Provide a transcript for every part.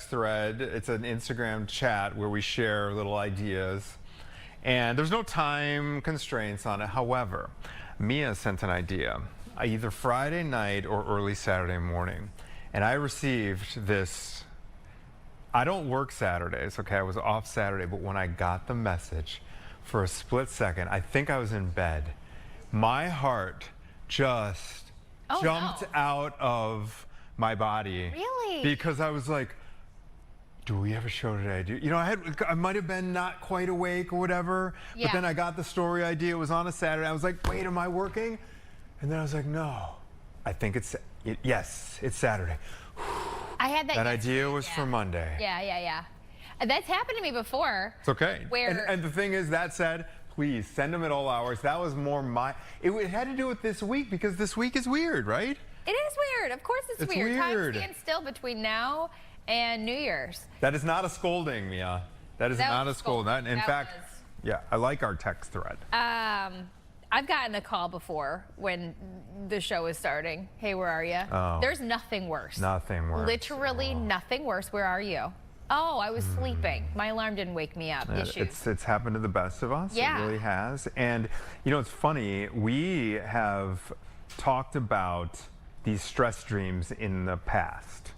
text thread. It's an Instagram chat where we share little ideas. And there's no time constraints on it. However, Mia sent an idea either Friday night or early Saturday morning. And I received this. I don't work Saturdays, okay? I was off Saturday, but when I got the message, for a split second, I think I was in bed. My heart just jumped out of my body. Really? Because I was like, do we have a show today? You know, I might have been not quite awake or whatever, but then I got the story idea. It was on a Saturday. I was like, wait, am I working? And then I was like, no, I think yes, it's Saturday. I had that idea was for Monday. Yeah. That's happened to me before. It's okay. Where and the thing is, that said, please send them at all hours. That was more it had to do with this week because this week is weird, right? It is weird. Of course it's weird. Time stands still between now and New Year's. That is not a scolding, Mia. That is not a scolding. In fact, yeah, I like our text thread. I've gotten a call before when the show is starting. Hey, where are you? Oh. There's nothing worse. Nothing worse. Literally nothing worse. Where are you? Oh, I was sleeping. My alarm didn't wake me up. It's happened to the best of us. Yeah. It really has. And, you know, it's funny. We have talked about these stress dreams in the past.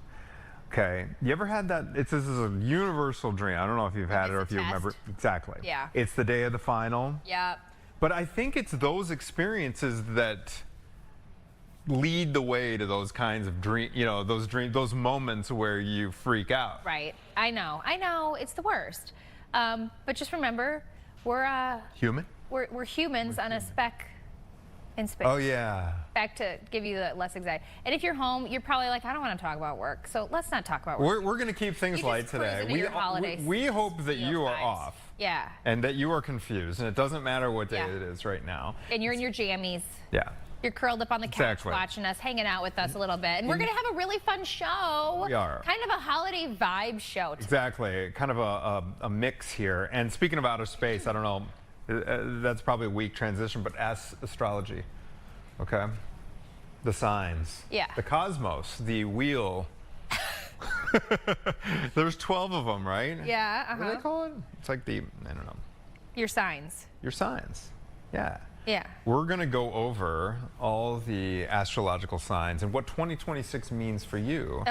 Okay. You ever had that? This is a universal dream. I don't know if you've had it or if you remember. Exactly. Yeah. It's the day of the final. Yeah. But I think it's those experiences that lead the way to those kinds of those moments where you freak out. Right. I know. It's the worst. But just remember, we're human. We're humans on a speck in space. Oh yeah. Back to give you the less anxiety. And if you're home, you're probably like, I don't want to talk about work. So let's not talk about work. We're going to keep things light today. We hope that you are off. Yeah. And that you are confused, and it doesn't matter what day it is right now. And you're in your jammies. Yeah. You're curled up on the couch watching us, hanging out with us a little bit. And we're going to have a really fun show. We are. Kind of a holiday vibe show today. Exactly. Kind of a mix here. And speaking of outer space, I don't know, that's probably a weak transition, but astrology, okay? The signs. Yeah. The cosmos, the wheel. There's 12 of them, right? Yeah. What do they call it? It's like I don't know. Your signs. Your signs. Yeah. Yeah. We're going to go over all the astrological signs and what 2026 means for you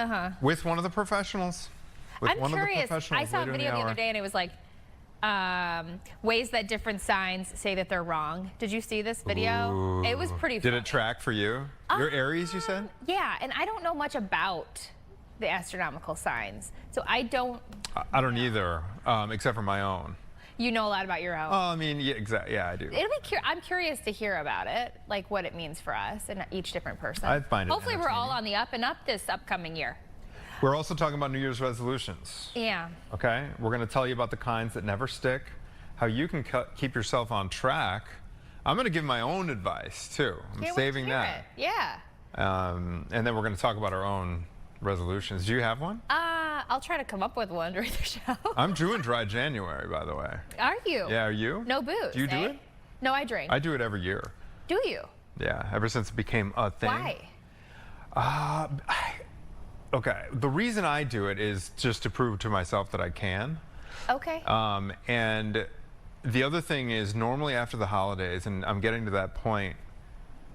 with one of the professionals. I'm curious. I saw a video the other day and it was like ways that different signs say that they're wrong. Did you see this video? Ooh. It was pretty funny. Did it track for you? You're Aries, you said? Yeah, and I don't know much about the astronomical signs. So I don't either, except for my own. You know a lot about your own. Oh, I mean, yeah, exactly. Yeah, I do. I'm curious to hear about it, like what it means for us and each different person. I find it Hopefully we're all on the up and up this upcoming year. We're also talking about New Year's resolutions. Yeah. Okay? We're going to tell you about the kinds that never stick, how you can keep yourself on track. I'm going to give my own advice, too. I'm saving that. Yeah. And then we're going to talk about our own resolutions. Do you have one? I'll try to come up with one during the show. I'm doing dry January, by the way. Are you? Yeah, are you? No booze. Do you do it? No, I drink. I do it every year. Do you? Yeah, ever since it became a thing. Why? Okay, the reason I do it is just to prove to myself that I can. Okay. And the other thing is normally after the holidays, and I'm getting to that point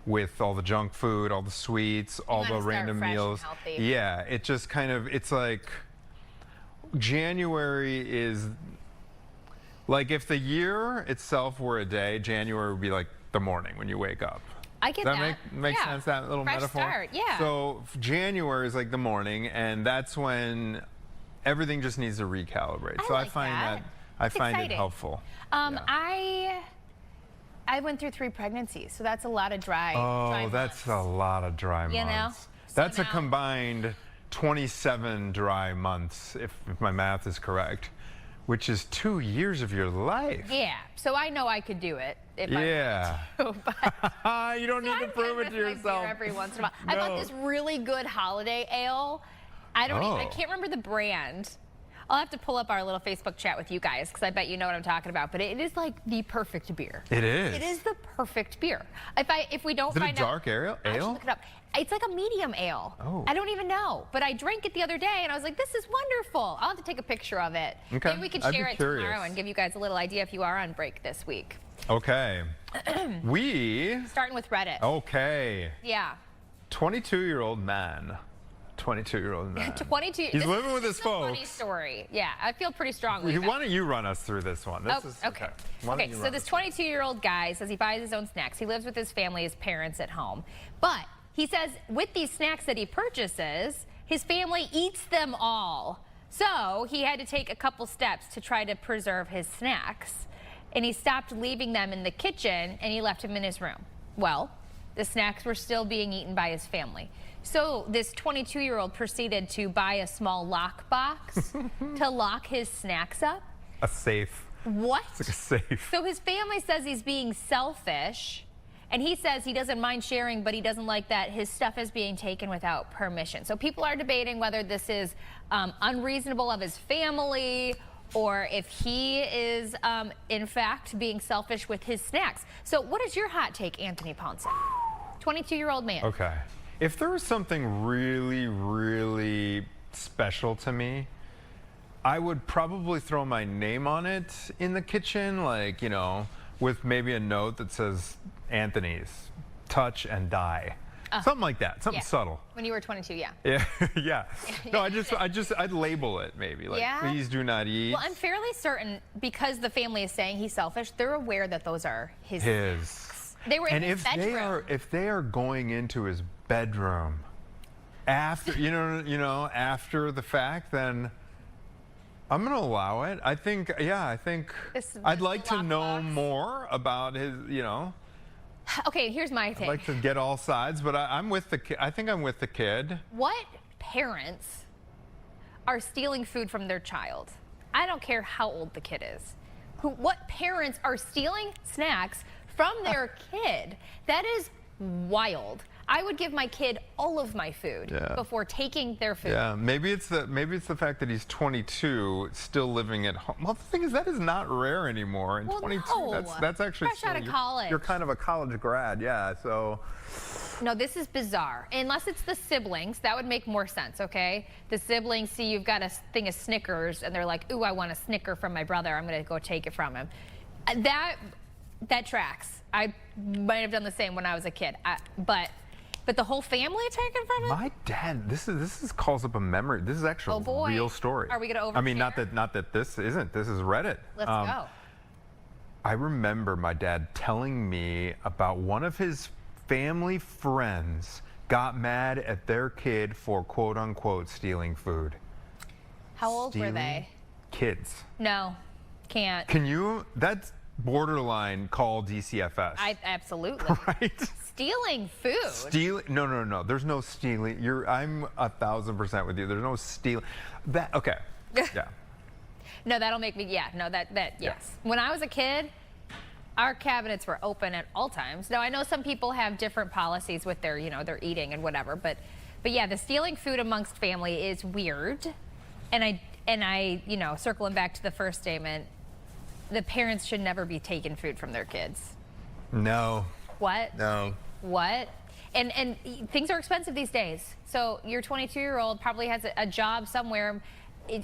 with all the junk food, all the sweets, all the random meals. Yeah, it just kind of, it's like January is, like if the year itself were a day, January would be like the morning when you wake up. I get that. Does that make sense, that little metaphor? Start, yeah. So January is like the morning, and that's when everything just needs to recalibrate. I find it helpful. I went through 3 pregnancies, so that's a lot of dry months. That's a lot of dry months. You know? That's a combined 27 dry months, if my math is correct, which is 2 years of your life. Yeah, so I know I could do it if I wanted to, but you don't need to prove it to yourself. Every once in a while. I bought this really good holiday ale. I can't remember the brand. I'll have to pull up our little Facebook chat with you guys because I bet you know what I'm talking about. But it is like the perfect beer. It is. It is the perfect beer. If we don't is it find a dark ale? I should look it up. It's like a medium ale. Oh. I don't even know, but I drank it the other day and I was like, this is wonderful. I'll have to take a picture of it. Okay. Maybe we could share it tomorrow and give you guys a little idea if you are on break this week. Okay. Starting with Reddit. Okay. Yeah. 22-year-old man. 22-year-old man. 22. He's living with his folks. Funny story. Yeah, I feel pretty strongly. Why don't you run us through this one? Okay. Okay, so this 22-year-old guy says he buys his own snacks. He lives with his family, his parents at home. But he says with these snacks that he purchases, his family eats them all. So he had to take a couple steps to try to preserve his snacks. And he stopped leaving them in the kitchen and he left them in his room. Well, the snacks were still being eaten by his family. So this 22-year-old proceeded to buy a small lock box to lock his snacks up. A safe. What? It's like a safe. So his family says he's being selfish, and he says he doesn't mind sharing, but he doesn't like that his stuff is being taken without permission. So people are debating whether this is unreasonable of his family or if he is, in fact, being selfish with his snacks. So what is your hot take, Anthony Ponce? 22-year-old man. Okay. If there was something really, really special to me, I would probably throw my name on it in the kitchen, like, you know, with maybe a note that says Anthony's, touch and die. Something like that, something subtle. When you were 22, yeah. Yeah, yeah. No, I'd label it maybe, like, please do not eat. Well, I'm fairly certain, because the family is saying he's selfish, they're aware that those are his. They were in his bedroom. If they are going into his bedroom after, you know, after the fact, then I'm going to allow it. I think I'd like to know more about his, you know. Okay, here's my thing. I'd like to get all sides, but I'm with the kid. I think I'm with the kid. What parents are stealing food from their child? I don't care how old the kid is. What parents are stealing snacks from their kid? That is wild. I would give my kid all of my food before taking their food. Yeah, maybe it's the fact that he's 22, still living at home. Well, the thing is, that is not rare anymore. And 22, that's actually fresh out of college. You're kind of a college grad, yeah. So. No, this is bizarre. Unless it's the siblings, that would make more sense, okay? The siblings see you've got a thing of Snickers, and they're like, ooh, I want a Snicker from my brother. I'm going to go take it from him. That tracks. I might have done the same when I was a kid, but the whole family taken from him? My dad, this calls up a memory. This is actually a real story. Are we going to overshare? I mean, not that this isn't. This is Reddit. Let's go. I remember my dad telling me about one of his family friends got mad at their kid for quote unquote stealing food. How old were they? Kids. No, can't. Can you? That's borderline call DCFS. Absolutely. Right? Stealing food. No. There's no stealing. I'm 1,000% with you. There's no stealing. Okay. Yeah. No, that'll make me. Yeah. No, yes. When I was a kid, our cabinets were open at all times. Now I know some people have different policies with their, their eating and whatever, but yeah, the stealing food amongst family is weird. And I, circling back to the first statement, the parents should never be taking food from their kids. No. What? No. What? And things are expensive these days. So your 22-year-old probably has a job somewhere,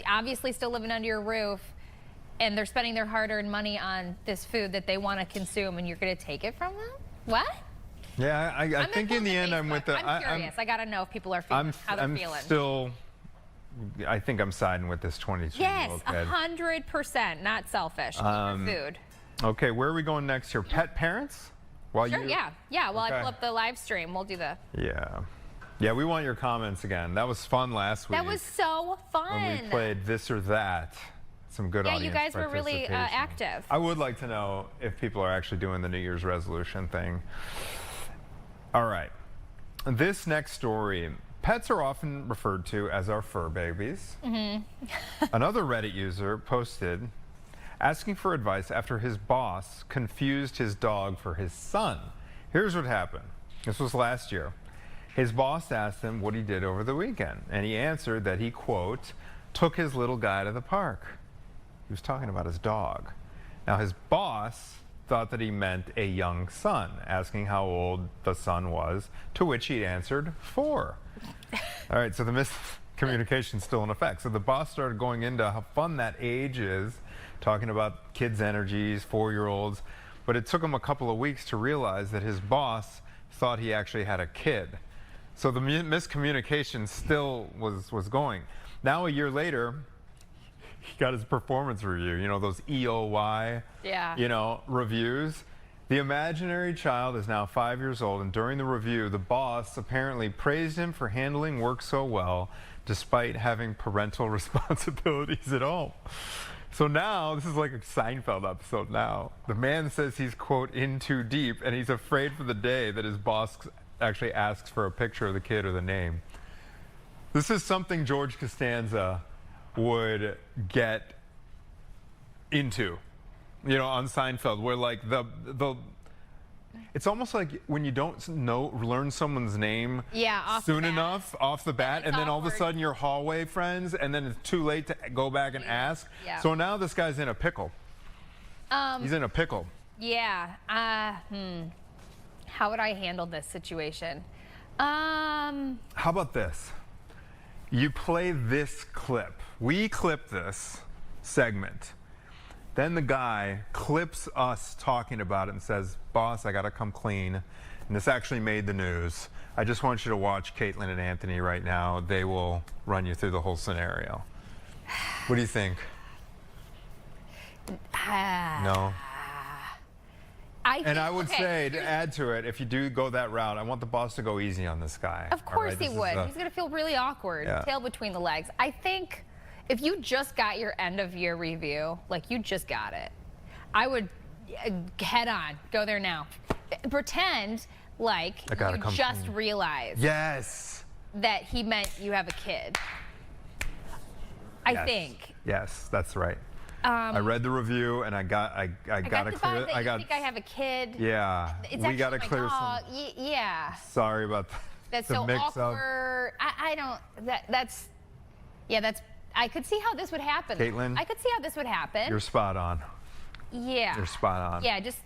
obviously still living under your roof, and they're spending their hard-earned money on this food that they want to consume, and you're going to take it from them? What? Yeah, I think in the end I'm with the... I'm curious. I got to know if people are feeling how they're feeling. I think I'm siding with this 22-year-old kid. Yes, 100%. Not selfish. Eat your food. Okay, where are we going next here? Pet parents? Sure, yeah. While I pull up the live stream, we'll do the... Yeah, we want your comments again. That was fun last week. That was so fun. When we played This or That. Some good audience you guys were really active. I would like to know if people are actually doing the New Year's resolution thing. All right. This next story. Pets are often referred to as our fur babies. Another Reddit user posted asking for advice after his boss confused his dog for his son. Here's what happened. This was last year. His boss asked him what he did over the weekend, and he answered that he, quote, took his little guy to the park. He was talking about his dog. Now, his boss thought that he meant a young son, asking how old the son was, to which he answered 4. All right, so the miscommunication's still in effect. So the boss started going into how fun that age is, talking about kids' energies, 4-year-olds, but it took him a couple of weeks to realize that his boss thought he actually had a kid. So the miscommunication still was going. Now, a year later, he got his performance review, you know, those EOY, you know, reviews. The imaginary child is now 5 years old, and during the review, the boss apparently praised him for handling work so well, despite having parental responsibilities at home. So now, this is like a Seinfeld episode now. The man says he's, quote, in too deep, and he's afraid for the day that his boss actually asks for a picture of the kid or the name. This is something George Costanza would get into, you know, on Seinfeld, where like it's almost like when you don't learn someone's name soon enough off the bat, and then all of a sudden you're hallway friends, and then it's too late to go back and ask. So now this guy's in a pickle. He's in a pickle. How would I handle this situation? How about this? You play this clip. We clip this segment. Then the guy clips us talking about it and says, boss, I gotta come clean. And this actually made the news. I just want you to watch Caitlin and Anthony right now. They will run you through the whole scenario. What do you think? No? I would say, to add to it, if you do go that route, I want the boss to go easy on this guy. Of course he would. He's going to feel really awkward, tail between the legs. I think if you just got your end of year review, like you just got it, I would head on, go there now. Pretend like you just realized that he meant you have a kid. I think. Yes, that's right. I read the review and I gotta clear. I think I have a kid. Yeah, we gotta clear some. Yeah. Sorry about that's the so mix-up. awkward. I don't. That's. I could see how this would happen. Caitlin, I could see how this would happen. You're spot on. Yeah. You're spot on. Yeah, just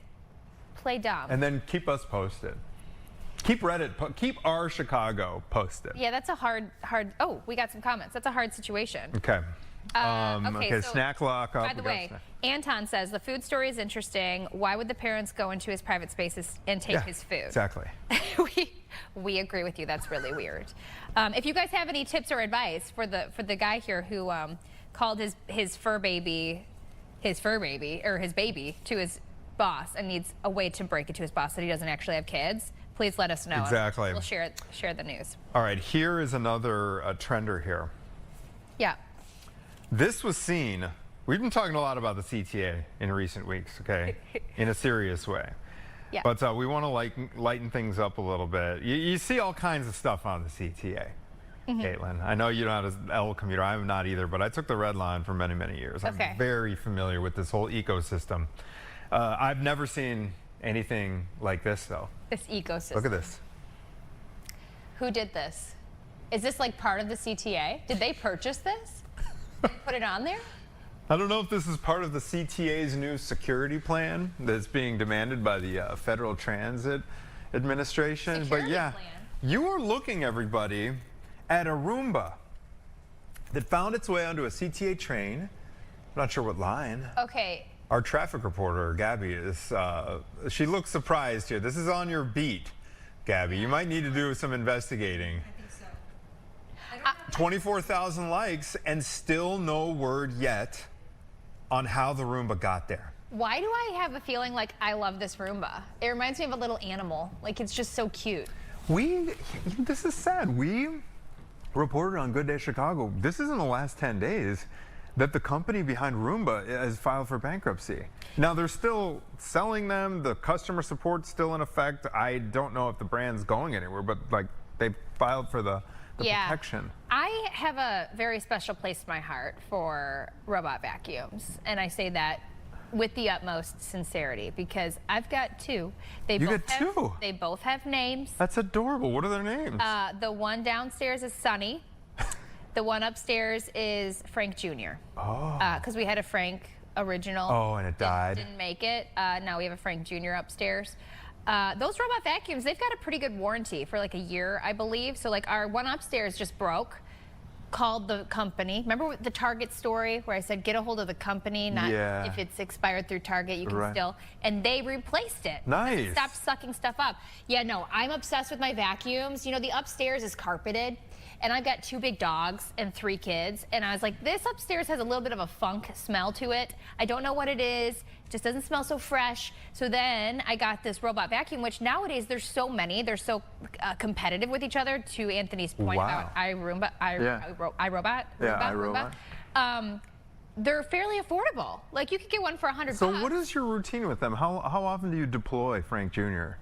play dumb. And then keep us posted. Keep Reddit. Keep our Chicago posted. Yeah, that's a hard. Oh, we got some comments. That's a hard situation. Okay. Okay, so, snack lock up. By the way, Anton says the food story is interesting. Why would the parents go into his private spaces and take his food? Exactly. we agree with you. That's really weird. If you guys have any tips or advice for the guy here who called his fur baby to his boss and needs a way to break it to his boss that he doesn't actually have kids, please let us know. Exactly. We'll share the news. All right. Here is another trender here. Yeah. This was seen. We've been talking a lot about the CTA in recent weeks, okay, in a serious way. Yeah. But we want to lighten things up a little bit. You see all kinds of stuff on the CTA, Caitlin. I know you're not an L commuter. I'm not either, but I took the Red Line for many, many years. I'm very familiar with this whole ecosystem. I've never seen anything like this, though. This ecosystem. Look at this. Who did this? Is this like part of the CTA? Did they purchase this? Put it on there? I don't know if this is part of the CTA's new security plan that's being demanded by the Federal Transit Administration. But yeah, you are looking, everybody, at a Roomba that found its way onto a CTA train. I'm not sure what line. Okay. Our traffic reporter, Gabby, she looks surprised here. This is on your beat, Gabby. You might need to do some investigating. 24,000 likes and still no word yet on how the Roomba got there. Why do I have a feeling like I love this Roomba? It reminds me of a little animal. Like, it's just so cute. This is sad. We reported on Good Day Chicago, this is in the last 10 days, that the company behind Roomba has filed for bankruptcy. Now, they're still selling them. The customer support's still in effect. I don't know if the brand's going anywhere, but like they filed for the protection. I have a very special place in my heart for robot vacuums, and I say that with the utmost sincerity because I've got two. They both have names. That's adorable. What are their names? The one downstairs is Sunny. The one upstairs is Frank Jr. Oh. Because we had a Frank original. Oh, and it died. Didn't make it. Now we have a Frank Jr. upstairs. Those robot vacuums, they've got a pretty good warranty for like a year, I believe. So like our one upstairs just broke. Called the company. Remember the Target story where I said get a hold of the company, not if it's expired through Target, you can still. And they replaced it. Nice. Stop sucking stuff up. Yeah, no, I'm obsessed with my vacuums. You know, the upstairs is carpeted, and I've got 2 big dogs and 3 kids, and I was like, this upstairs has a little bit of a funk smell to it. I don't know what it is. It just doesn't smell so fresh. So then I got this robot vacuum, which nowadays there's so many. They're so competitive with each other, to Anthony's point about iRoomba, iRobot. iRobot. They're fairly affordable. Like you could get one for $100. So what is your routine with them? How often do you deploy Frank Jr.?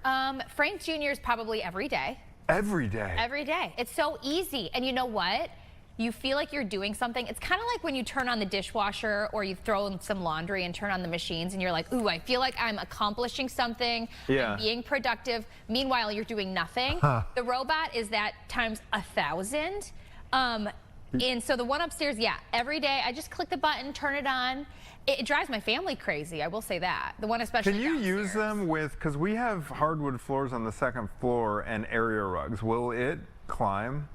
Frank Jr. is probably every day. Every day? Every day. It's so easy. And you know what? You feel like you're doing something. It's kind of like when you turn on the dishwasher or you throw in some laundry and turn on the machines and you're like, ooh, I feel like I'm accomplishing something, I'm being productive. Meanwhile, you're doing nothing. The robot is that times 1,000. And so the one upstairs, every day I just click the button, turn it on. It drives my family crazy, I will say that. The one especially Can you downstairs. use them with, because we have hardwood floors on the 2nd floor and area rugs. Will it climb?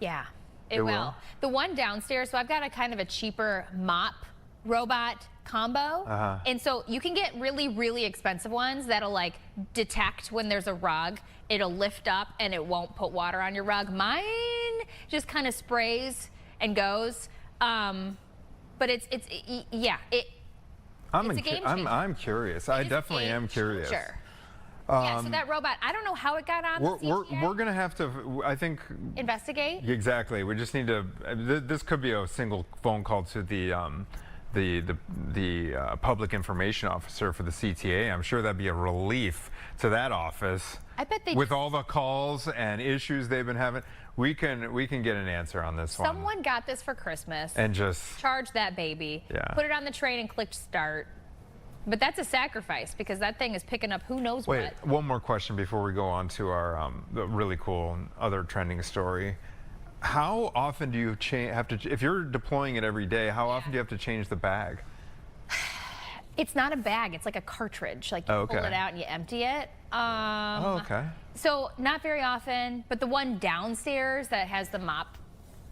Yeah, it will. The one downstairs, so I've got a kind of a cheaper mop robot combo. And so you can get really, really expensive ones that'll like detect when there's a rug. It'll lift up and it won't put water on your rug. Mine just kind of sprays and goes. But it's a game changer. I'm curious. I definitely am curious. Sure. Yeah, so that robot, I don't know how it got on the CTA. We're going to have to, I think... Investigate? Exactly. We just need to... This could be a single phone call to the public information officer for the CTA. I'm sure that'd be a relief to that office. I bet they... With all the calls and issues they've been having, we can get an answer on this one. Someone got this for Christmas. And just... Charge that baby. Yeah. Put it on the train and click start. But that's a sacrifice because that thing is picking up who knows what. Wait, one more question before we go on to our really cool other trending story. How often do you have to, if you're deploying it every day, how often do you have to change the bag? It's not a bag, it's like a cartridge. Like you pull it out and you empty it. So not very often, but the one downstairs that has the mop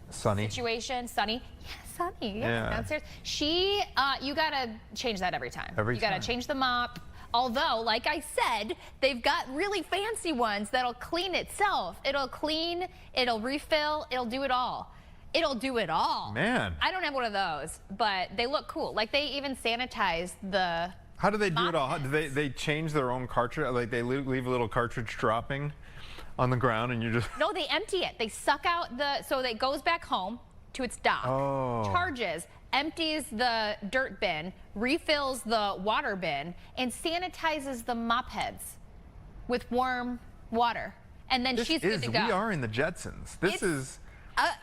situation, Sunny. Yeah, Sunny, downstairs. She, you gotta change that every time. You gotta change the mop. Although, like I said, they've got really fancy ones that'll clean itself. It'll clean, it'll refill, it'll do it all. It'll do it all. Man. I don't have one of those, but they look cool. Like they even sanitize the... How do they do it all? Do they change their own cartridge? Like they leave a little cartridge dropping on the ground and you just... No, they empty it. They suck out the... So it goes back home to its dock, charges, empties the dirt bin, refills the water bin, and sanitizes the mop heads with warm water. And then she's good to go. We are in the Jetsons. This is...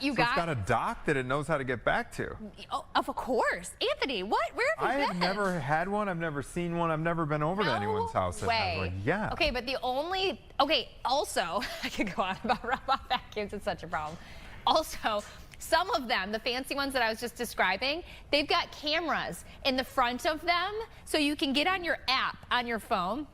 it's got a dock that it knows how to get back to. Oh, of course. Anthony, what? Where have you been? I have never had one. I've never seen one. I've never been over to anyone's house. Way. Yeah. Okay, but the only... Okay, also, I could go on about robot vacuums. It's such a problem. Also, some of them, the fancy ones that I was just describing, they've got cameras in the front of them, so you can get on your app on your phone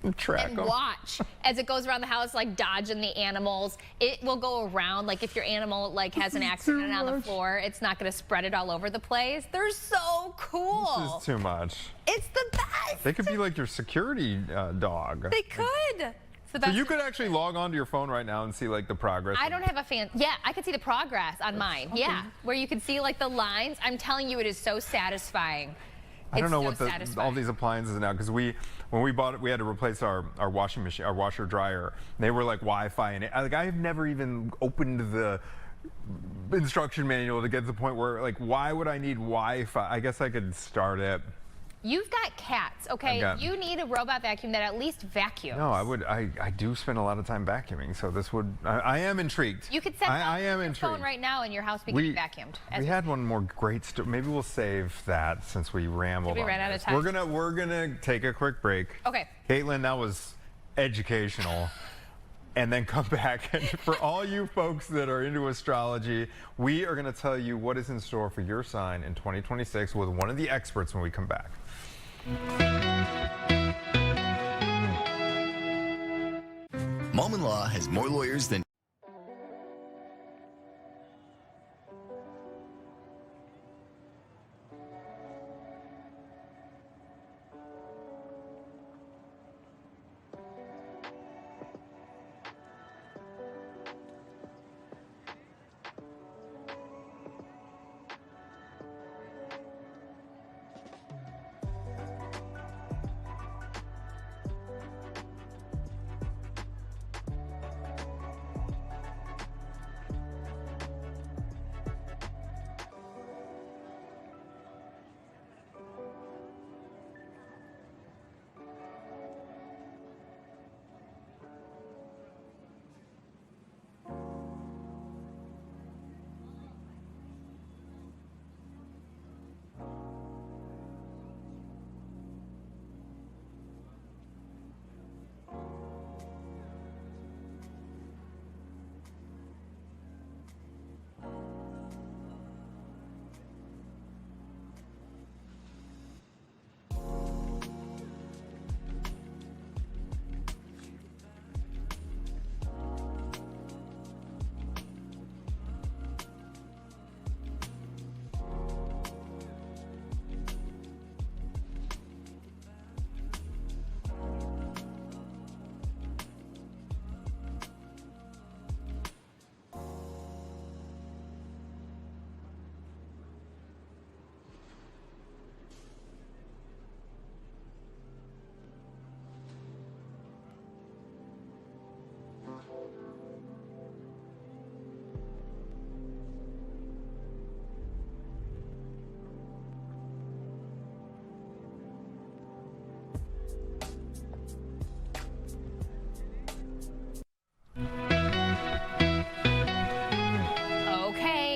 and watch as it goes around the house, like dodging the animals. It will go around, like if your animal like has an accident on the floor, it's not going to spread it all over the place. They're so cool. This is too much. It's the best. They could be like your security dog. They could. So you could actually log onto your phone right now and see like the progress. I don't have a fan. Yeah, I could see the progress on mine. Yeah, where you can see like the lines. I'm telling you, it is so satisfying. I don't know what all these appliances are now, because when we bought it, we had to replace our washing machine, our washer dryer. They were like Wi-Fi, and I have never even opened the instruction manual to get to the point where like, why would I need Wi-Fi? I guess I could start it. You've got cats, okay? You need a robot vacuum that at least vacuums. No, I do spend a lot of time vacuuming, so this would. I am intrigued. You could set your phone right now and your house be getting vacuumed. We had one more great story. Maybe we'll save that since we rambled. We ran out of time. We're gonna take a quick break. Okay. Caitlin, that was educational and then come back. And for all you folks that are into astrology, we are going to tell you what is in store for your sign in 2026 with one of the experts when we come back. Mom-in-law has more lawyers than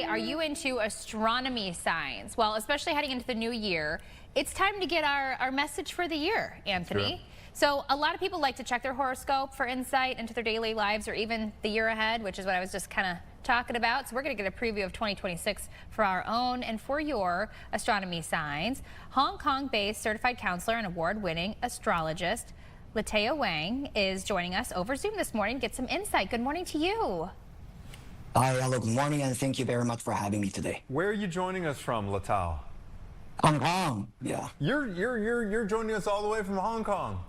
Are you into astronomy signs? Well, especially heading into the new year, it's time to get our message for the year, Anthony. Sure. So a lot of people like to check their horoscope for insight into their daily lives or even the year ahead, which is what I was just kind of talking about. So we're going to get a preview of 2026 for our own and for your astronomy signs. Hong Kong-based certified counselor and award-winning astrologist Lataya Wang is joining us over Zoom this morning to get some insight. Good morning to you. Hi, hello, good morning, and thank you very much for having me today. Where are you joining us from, Latao? Hong Kong, yeah. You're joining us all the way from Hong Kong.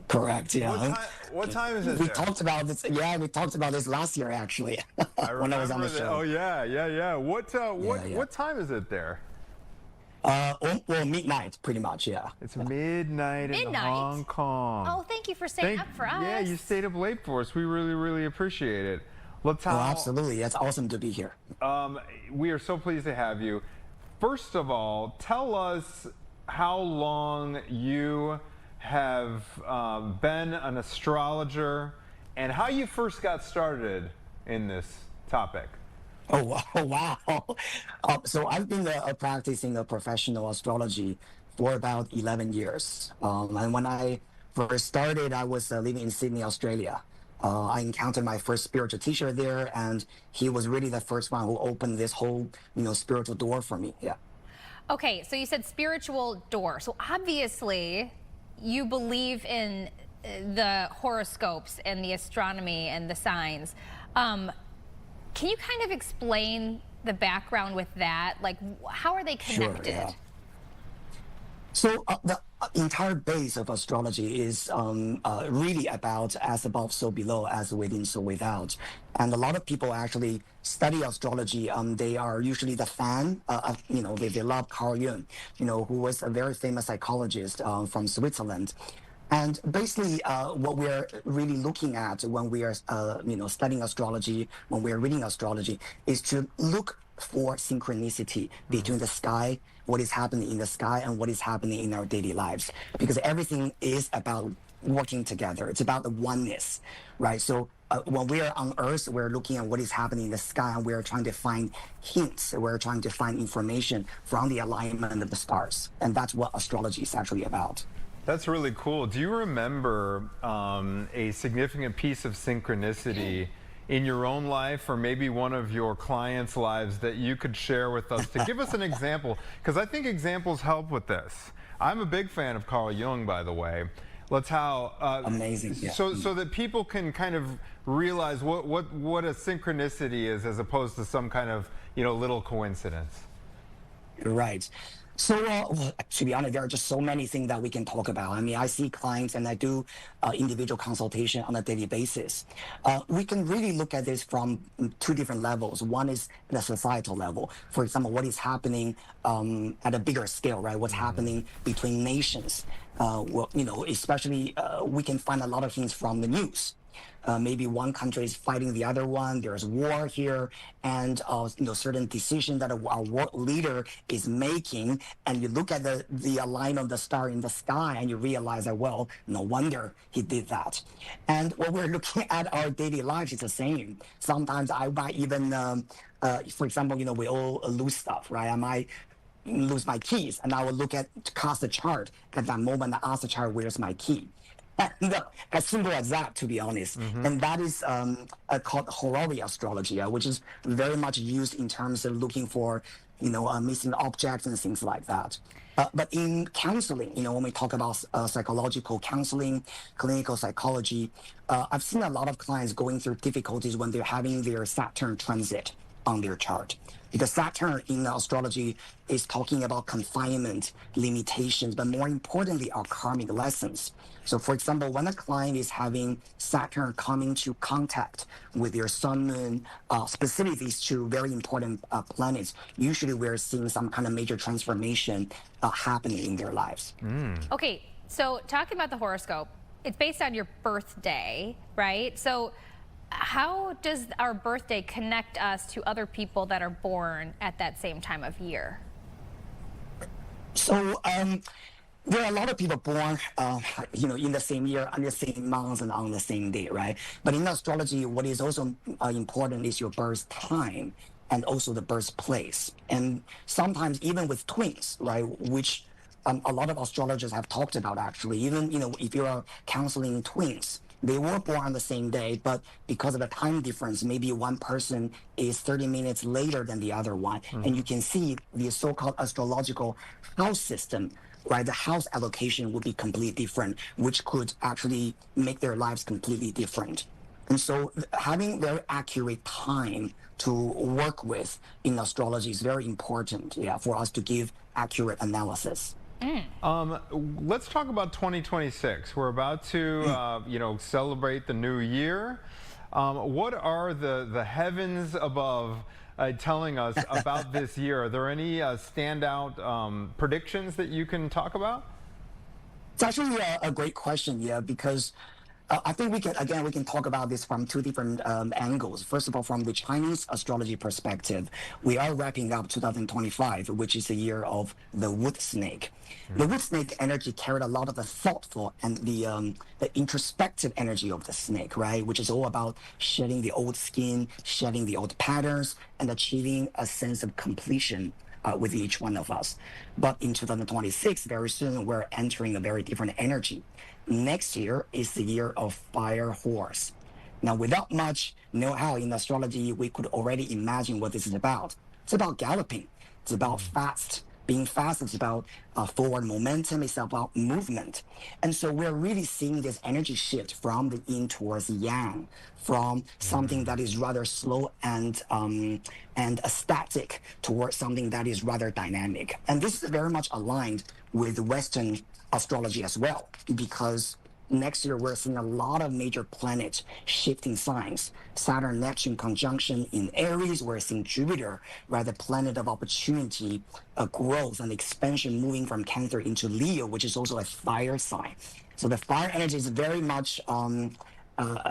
Correct, yeah. What time is it We there? talked about this, yeah, we talked about this last year, actually, when I was on the show. Oh, yeah. What time is it there? Well, midnight, pretty much, yeah. It's midnight in Hong Kong. Oh, thank you for staying up for us. Yeah, you stayed up late for us. We really appreciate it. Latao, Oh, absolutely. It's awesome to be here. we are so pleased to have you. First of all, tell us how long you have been an astrologer and how you first got started in this topic. Oh, wow. So I've been practicing a professional astrology for about 11 years. And when I first started, I was living in Sydney, Australia. I encountered my first spiritual teacher there, and he was really the first one who opened this whole, spiritual door for me. Yeah. Okay, so you said spiritual door. So obviously, you believe in the horoscopes and the astronomy and the signs. Can you kind of explain the background with that? Like, how are they connected? Sure, yeah. So the entire base of astrology is really about as above, so below, as within, so without. And a lot of people actually study astrology. They are usually the fan, they love Carl Jung, who was a very famous psychologist from Switzerland. And basically, what we're really looking at when we are, studying astrology, when we're reading astrology, is to look for synchronicity between the sky, what is happening in the sky, and what is happening in our daily lives. Because everything is about working together. It's about the oneness, right? So when we are on Earth, we're looking at what is happening in the sky, and we're trying to find hints. We're trying to find information from the alignment of the stars. And that's what astrology is actually about. That's really cool. Do you remember a significant piece of synchronicity in your own life or maybe one of your clients' lives that you could share with us to give us an example? Because I think examples help with this. I'm a big fan of Carl Jung, by the way. Amazing. Yeah. So that people can kind of realize what a synchronicity is as opposed to some kind of little coincidence. Right. So, well, to be honest, there are just so many things that we can talk about. I mean, I see clients and I do individual consultation on a daily basis. We can really look at this from two different levels. One is the societal level. For example, what is happening at a bigger scale, right? What's happening between nations? Well, especially we can find a lot of things from the news. Maybe one country is fighting the other one. There's war here, and certain decision that our world leader is making. And you look at the line of the star in the sky, and you realize that, well, no wonder he did that. And when we're looking at our daily lives, it's the same. Sometimes I might even, for example, we all lose stuff, right? I might lose my keys, and I will look at cast the chart at that moment. I ask the chart, where's my key? And, as simple as that, to be honest. And that is called horary astrology, which is very much used in terms of looking for, missing objects and things like that. But in counseling, when we talk about psychological counseling, clinical psychology, I've seen a lot of clients going through difficulties when they're having their Saturn transit on their chart. Because Saturn in astrology is talking about confinement, limitations, but more importantly, our karmic lessons. So, for example, when a client is having Saturn coming to contact with their sun, moon, specifically these two very important planets, usually we're seeing some kind of major transformation happening in their lives. Okay, so talking about the horoscope, it's based on your birthday, right? So how does our birthday connect us to other people that are born at that same time of year? So there are a lot of people born, in the same year, on the same month, and on the same day, right? But in astrology, what is also important is your birth time and also the birthplace. And sometimes even with twins, right, which a lot of astrologers have talked about actually, even, if you are counseling twins, they were born on the same day, but because of the time difference, maybe one person is 30 minutes later than the other one. And you can see the so-called astrological house system, right? The house allocation would be completely different, which could actually make their lives completely different. And so having very accurate time to work with in astrology is very important, for us to give accurate analysis. Let's talk about 2026. We're about to, celebrate the new year. What are the heavens above telling us about this year? Are there any standout predictions that you can talk about? It's actually a great question, because I think we can talk about this from two different angles. First of all, from the Chinese astrology perspective, we are wrapping up 2025, which is the year of the wood snake. The wood snake energy carried a lot of the thoughtful and the introspective energy of the snake, right? Which is all about shedding the old skin, shedding the old patterns, and achieving a sense of completion with each one of us. But in 2026, very soon, we're entering a very different energy. Next year is the year of fire horse. Now, without much know-how in astrology, we could already imagine what this is about. It's about galloping. It's about being fast. It's about forward momentum. It's about movement. And so we're really seeing this energy shift from the yin towards the yang, from something that is rather slow and static towards something that is rather dynamic. And this is very much aligned with Western astrology as well, because next year we're seeing a lot of major planets shifting signs. Saturn Neptune conjunction in Aries, we're seeing Jupiter, right, the planet of opportunity, growth and expansion, moving from Cancer into Leo, which is also a fire sign. So the fire energy is very much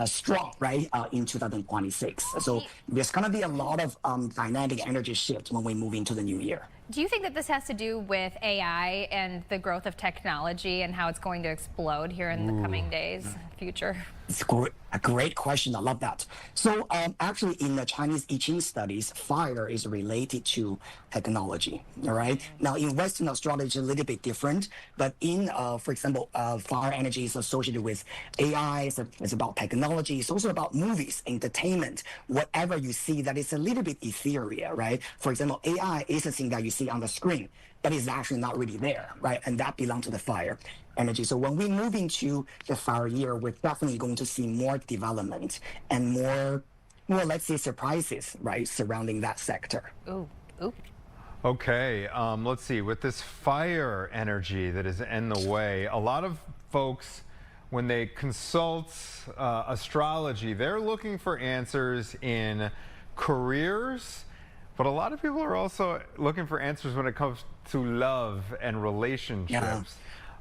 strong, right, in 2026. So there's going to be a lot of dynamic energy shift when we move into the new year. Do you think that this has to do with AI and the growth of technology and how it's going to explode here in the coming days, future? It's a great question. I love that. So actually, in the Chinese I Ching studies, fire is related to technology. All right. Now, in Western astrology, it's a little bit different. But in, for example, fire energy is associated with AI. It's about technology. It's also about movies, entertainment, whatever you see that is a little bit ethereal, right? For example, AI is a thing that you see on the screen, but it's actually not really there, right? And that belongs to the fire energy. So when we move into the fire year, we're definitely going to see more development and more, let's say, surprises, right, surrounding that sector. Ooh, ooh. Okay, let's see. With this fire energy that is in the way, a lot of folks, when they consult astrology, they're looking for answers in careers, but a lot of people are also looking for answers when it comes to love and relationships. Yeah.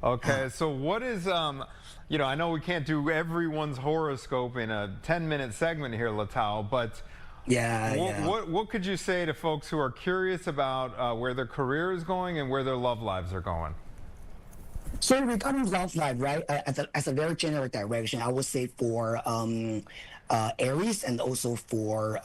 Okay, so what is, you know, I know we can't do everyone's horoscope in a 10-minute segment here, Latao, but what could you say to folks who are curious about where their career is going and where their love lives are going? So regarding love life, right, as a very general direction, I would say for Aries and also for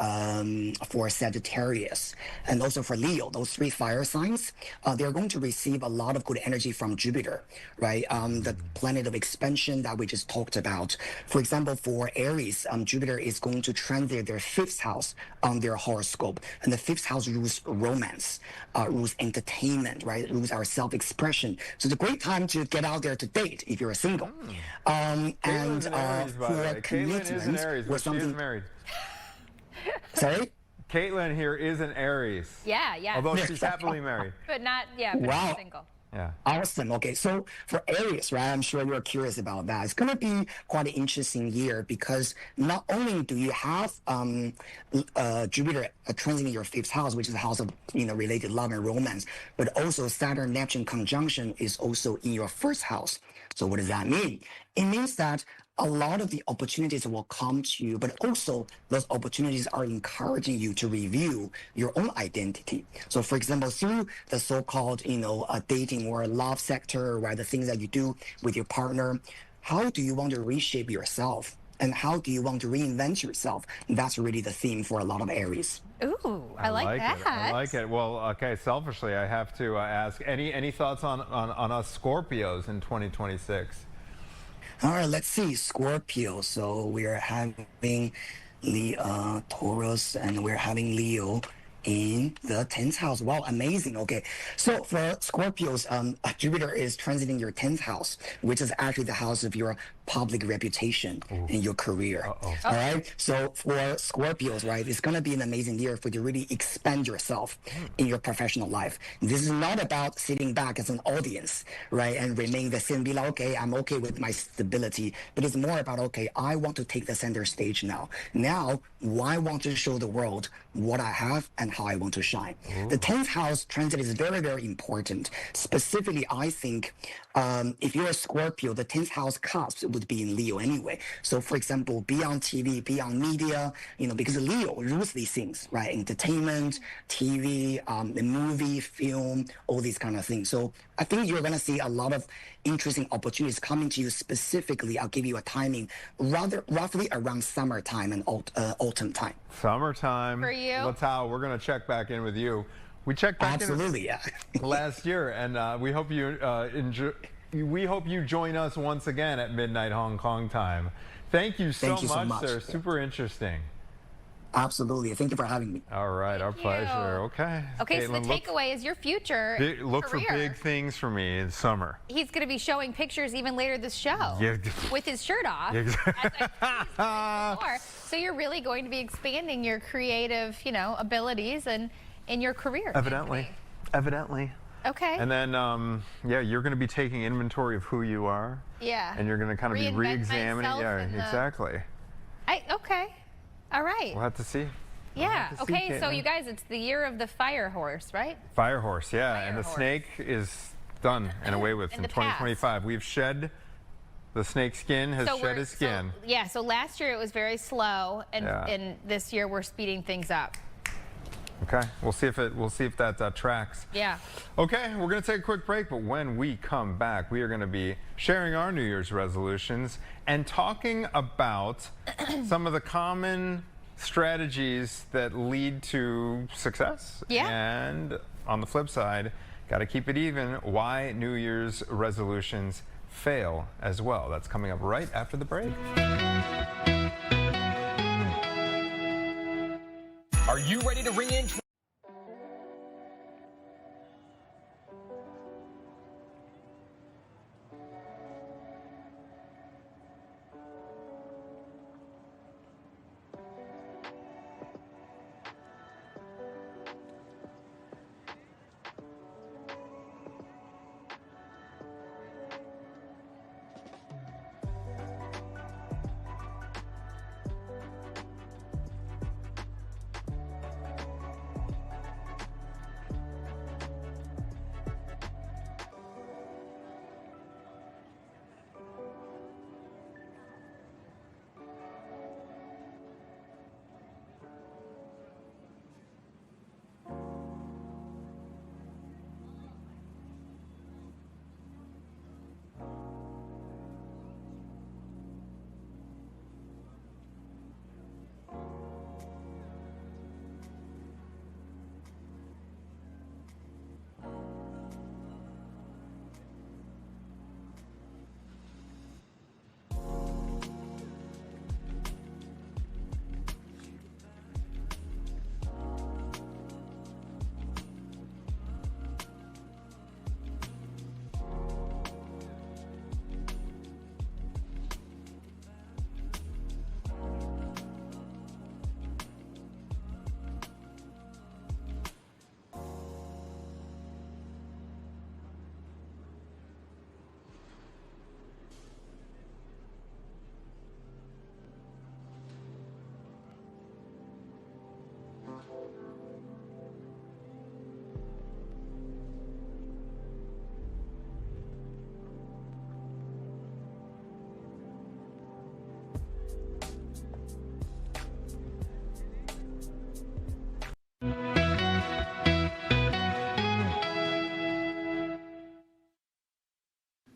Sagittarius and also for Leo, those three fire signs, they're going to receive a lot of good energy from Jupiter, right? The planet of expansion that we just talked about. For example, for Aries, Jupiter is going to transit their 5th house on their horoscope, and the 5th house rules romance, rules entertainment, right? Rules our self-expression. So it's a great time to get out there to date if you're single. And for commitment, she is married. Sorry? Caitlin here is an Aries. Yeah. Although she's happily married. But not, but wow. not single. Yeah. Awesome. Okay, so for Aries, right, I'm sure you're curious about that. It's going to be quite an interesting year because not only do you have Jupiter transiting your 5th house, which is the house of related love and romance, but also Saturn Neptune conjunction is also in your 1st house. So what does that mean? It means that a lot of the opportunities will come to you, but also those opportunities are encouraging you to review your own identity. So for example, through the so-called, dating or love sector, right, the things that you do with your partner, how do you want to reshape yourself? And how do you want to reinvent yourself? That's really the theme for a lot of Aries. Ooh, I like that. I like it. Well, okay, selfishly, I have to ask, any thoughts on us Scorpios in 2026? All right, let's see. Scorpio. So we are having the Taurus and we're having Leo in the 10th house. Wow, amazing. Okay, so for Scorpios, Jupiter is transiting your 10th house, which is actually the house of your public reputation in your career. All right, so for Scorpios, right, it's going to be an amazing year for you to really expand yourself in your professional life. This is not about sitting back as an audience, right, and remain the same, be like, okay, I'm okay with my stability, but it's more about, okay, I want to take the center stage now. Now, I want to show the world what I have and how I want to shine. The 10th house transit is very, very important. Specifically, I think if you're a Scorpio, the 10th house cusp would be in Leo anyway. So for example, be on TV, be on media, because Leo rules these things, right? Entertainment, TV, the movie, film, all these kind of things. So I think you're going to see a lot of interesting opportunities coming to you specifically. I'll give you a timing, roughly around summertime and autumn time. Summertime. For you? Latao, we're going to check back in with you. We checked back in last year, and we hope you enjoy. We hope you join us once again at midnight Hong Kong time. Thank you so much, sir. Super interesting. Absolutely. Thank you for having me. All right, our pleasure. Okay. Okay, Caitlin, so the takeaway is your future look for big things for me in summer. He's going to be showing pictures even later this show with his shirt off. So you're really going to be expanding your creative, abilities and in your career. Evidently. Okay. And then, you're going to be taking inventory of who you are. Yeah. And you're going to kind of be re-examining. Yeah, exactly. Okay. All right. We'll have to see. Yeah. Okay, so you guys, it's the year of the fire horse, right? Fire horse, yeah. And the snake is done and away with in 2025. We've shed the snake skin, has shed his skin. So last year it was very slow, and this year we're speeding things up. Okay, we'll see if that tracks. Yeah. Okay, we're going to take a quick break, but when we come back, we are going to be sharing our New Year's resolutions and talking about some of the common strategies that lead to success. Yeah. And on the flip side, got to keep it even, why New Year's resolutions fail as well. That's coming up right after the break. Are you ready to ring in?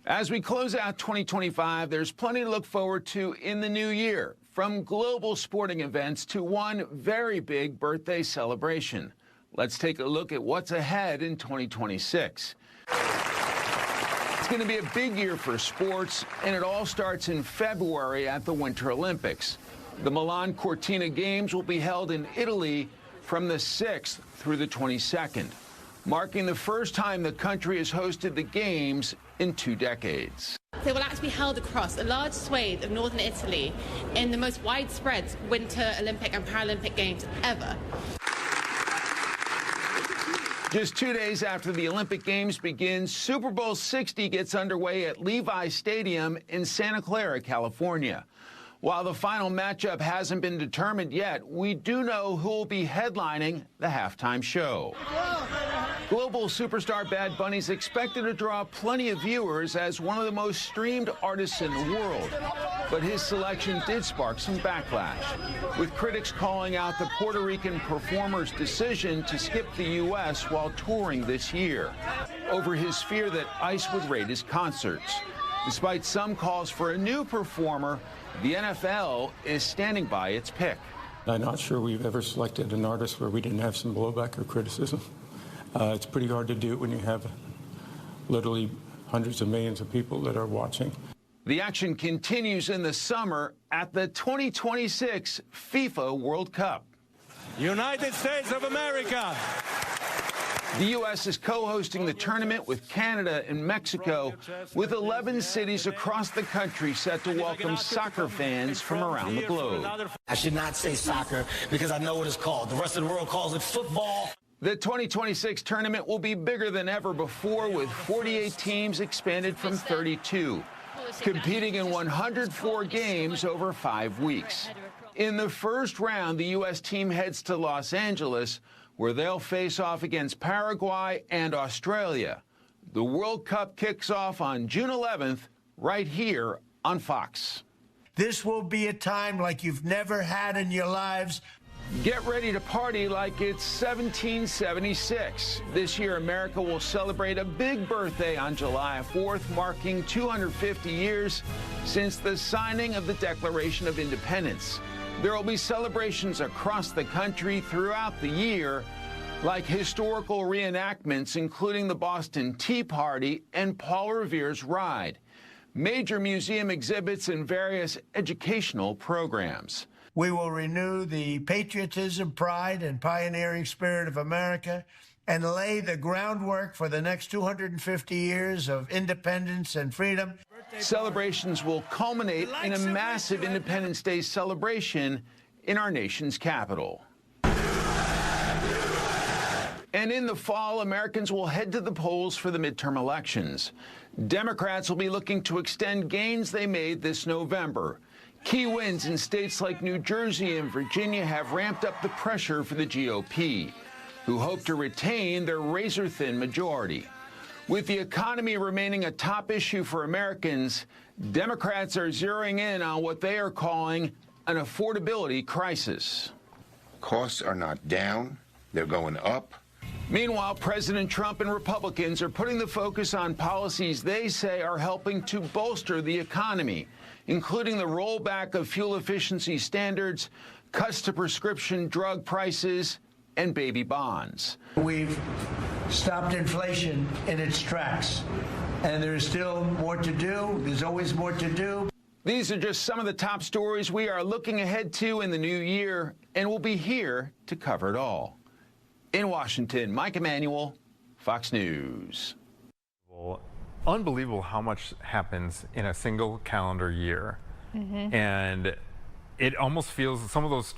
As we close out 2025, there's plenty to look forward to in the new year, from global sporting events to one very big birthday celebration. Let's take a look at what's ahead in 2026. It's going to be a big year for sports, and it all starts in February at the Winter Olympics. The Milan Cortina Games will be held in Italy from the 6th through the 22nd, marking the first time the country has hosted the Games in 2 decades. They will actually be held across a large swathe of northern Italy in the most widespread Winter Olympic and Paralympic Games ever. Just 2 days after the Olympic Games begin, Super Bowl 60 gets underway at Levi Stadium in Santa Clara, California. While the final matchup hasn't been determined yet, we do know who will be headlining the halftime show. Global superstar Bad Bunny is expected to draw plenty of viewers as one of the most streamed artists in the world. But his selection did spark some backlash, with critics calling out the Puerto Rican performer's decision to skip the U.S. while touring this year, over his fear that ICE would raid his concerts. Despite some calls for a new performer, the NFL is standing by its pick. I'm not sure we've ever selected an artist where we didn't have some blowback or criticism. It's pretty hard to do when you have literally hundreds of millions of people that are watching. The action continues in the summer at the 2026 FIFA World Cup. United States of America. The U.S. is co-hosting the tournament with Canada and Mexico, with 11 cities across the country set to welcome soccer fans from around the globe. I should not say soccer because I know what it's called. The rest of the world calls it football. The 2026 tournament will be bigger than ever before, with 48 teams expanded from 32, competing in 104 games over 5 weeks. In the first round, the U.S. team heads to Los Angeles, where they'll face off against Paraguay and Australia. The World Cup kicks off on June 11th, right here on Fox. This will be a time like you've never had in your lives. Get ready to party like it's 1776. This year, America will celebrate a big birthday on July 4th, marking 250 years since the signing of the Declaration of Independence. There will be celebrations across the country throughout the year, like historical reenactments, including the Boston Tea Party and Paul Revere's Ride, major museum exhibits, and various educational programs. We will renew the patriotism, pride, and pioneering spirit of America and lay the groundwork for the next 250 years of independence and freedom. Celebrations will culminate in a massive Independence Day celebration in our nation's capital. And in the fall, Americans will head to the polls for the midterm elections. Democrats will be looking to extend gains they made this November. Key wins in states like New Jersey and Virginia have ramped up the pressure for the GOP, who hope to retain their razor-thin majority. With the economy remaining a top issue for Americans, Democrats are zeroing in on what they are calling an affordability crisis. Costs are not down, they're going up. Meanwhile, President Trump and Republicans are putting the focus on policies they say are helping to bolster the economy, including the rollback of fuel efficiency standards, cuts to prescription drug prices, and baby bonds. We've stopped inflation in its tracks, and there is still more to do. There's always more to do. These are just some of the top stories we are looking ahead to in the new year, and we'll be here to cover it all. In Washington, Mike Emanuel, Fox News. Unbelievable how much happens in a single calendar year. And it almost feels, some of those,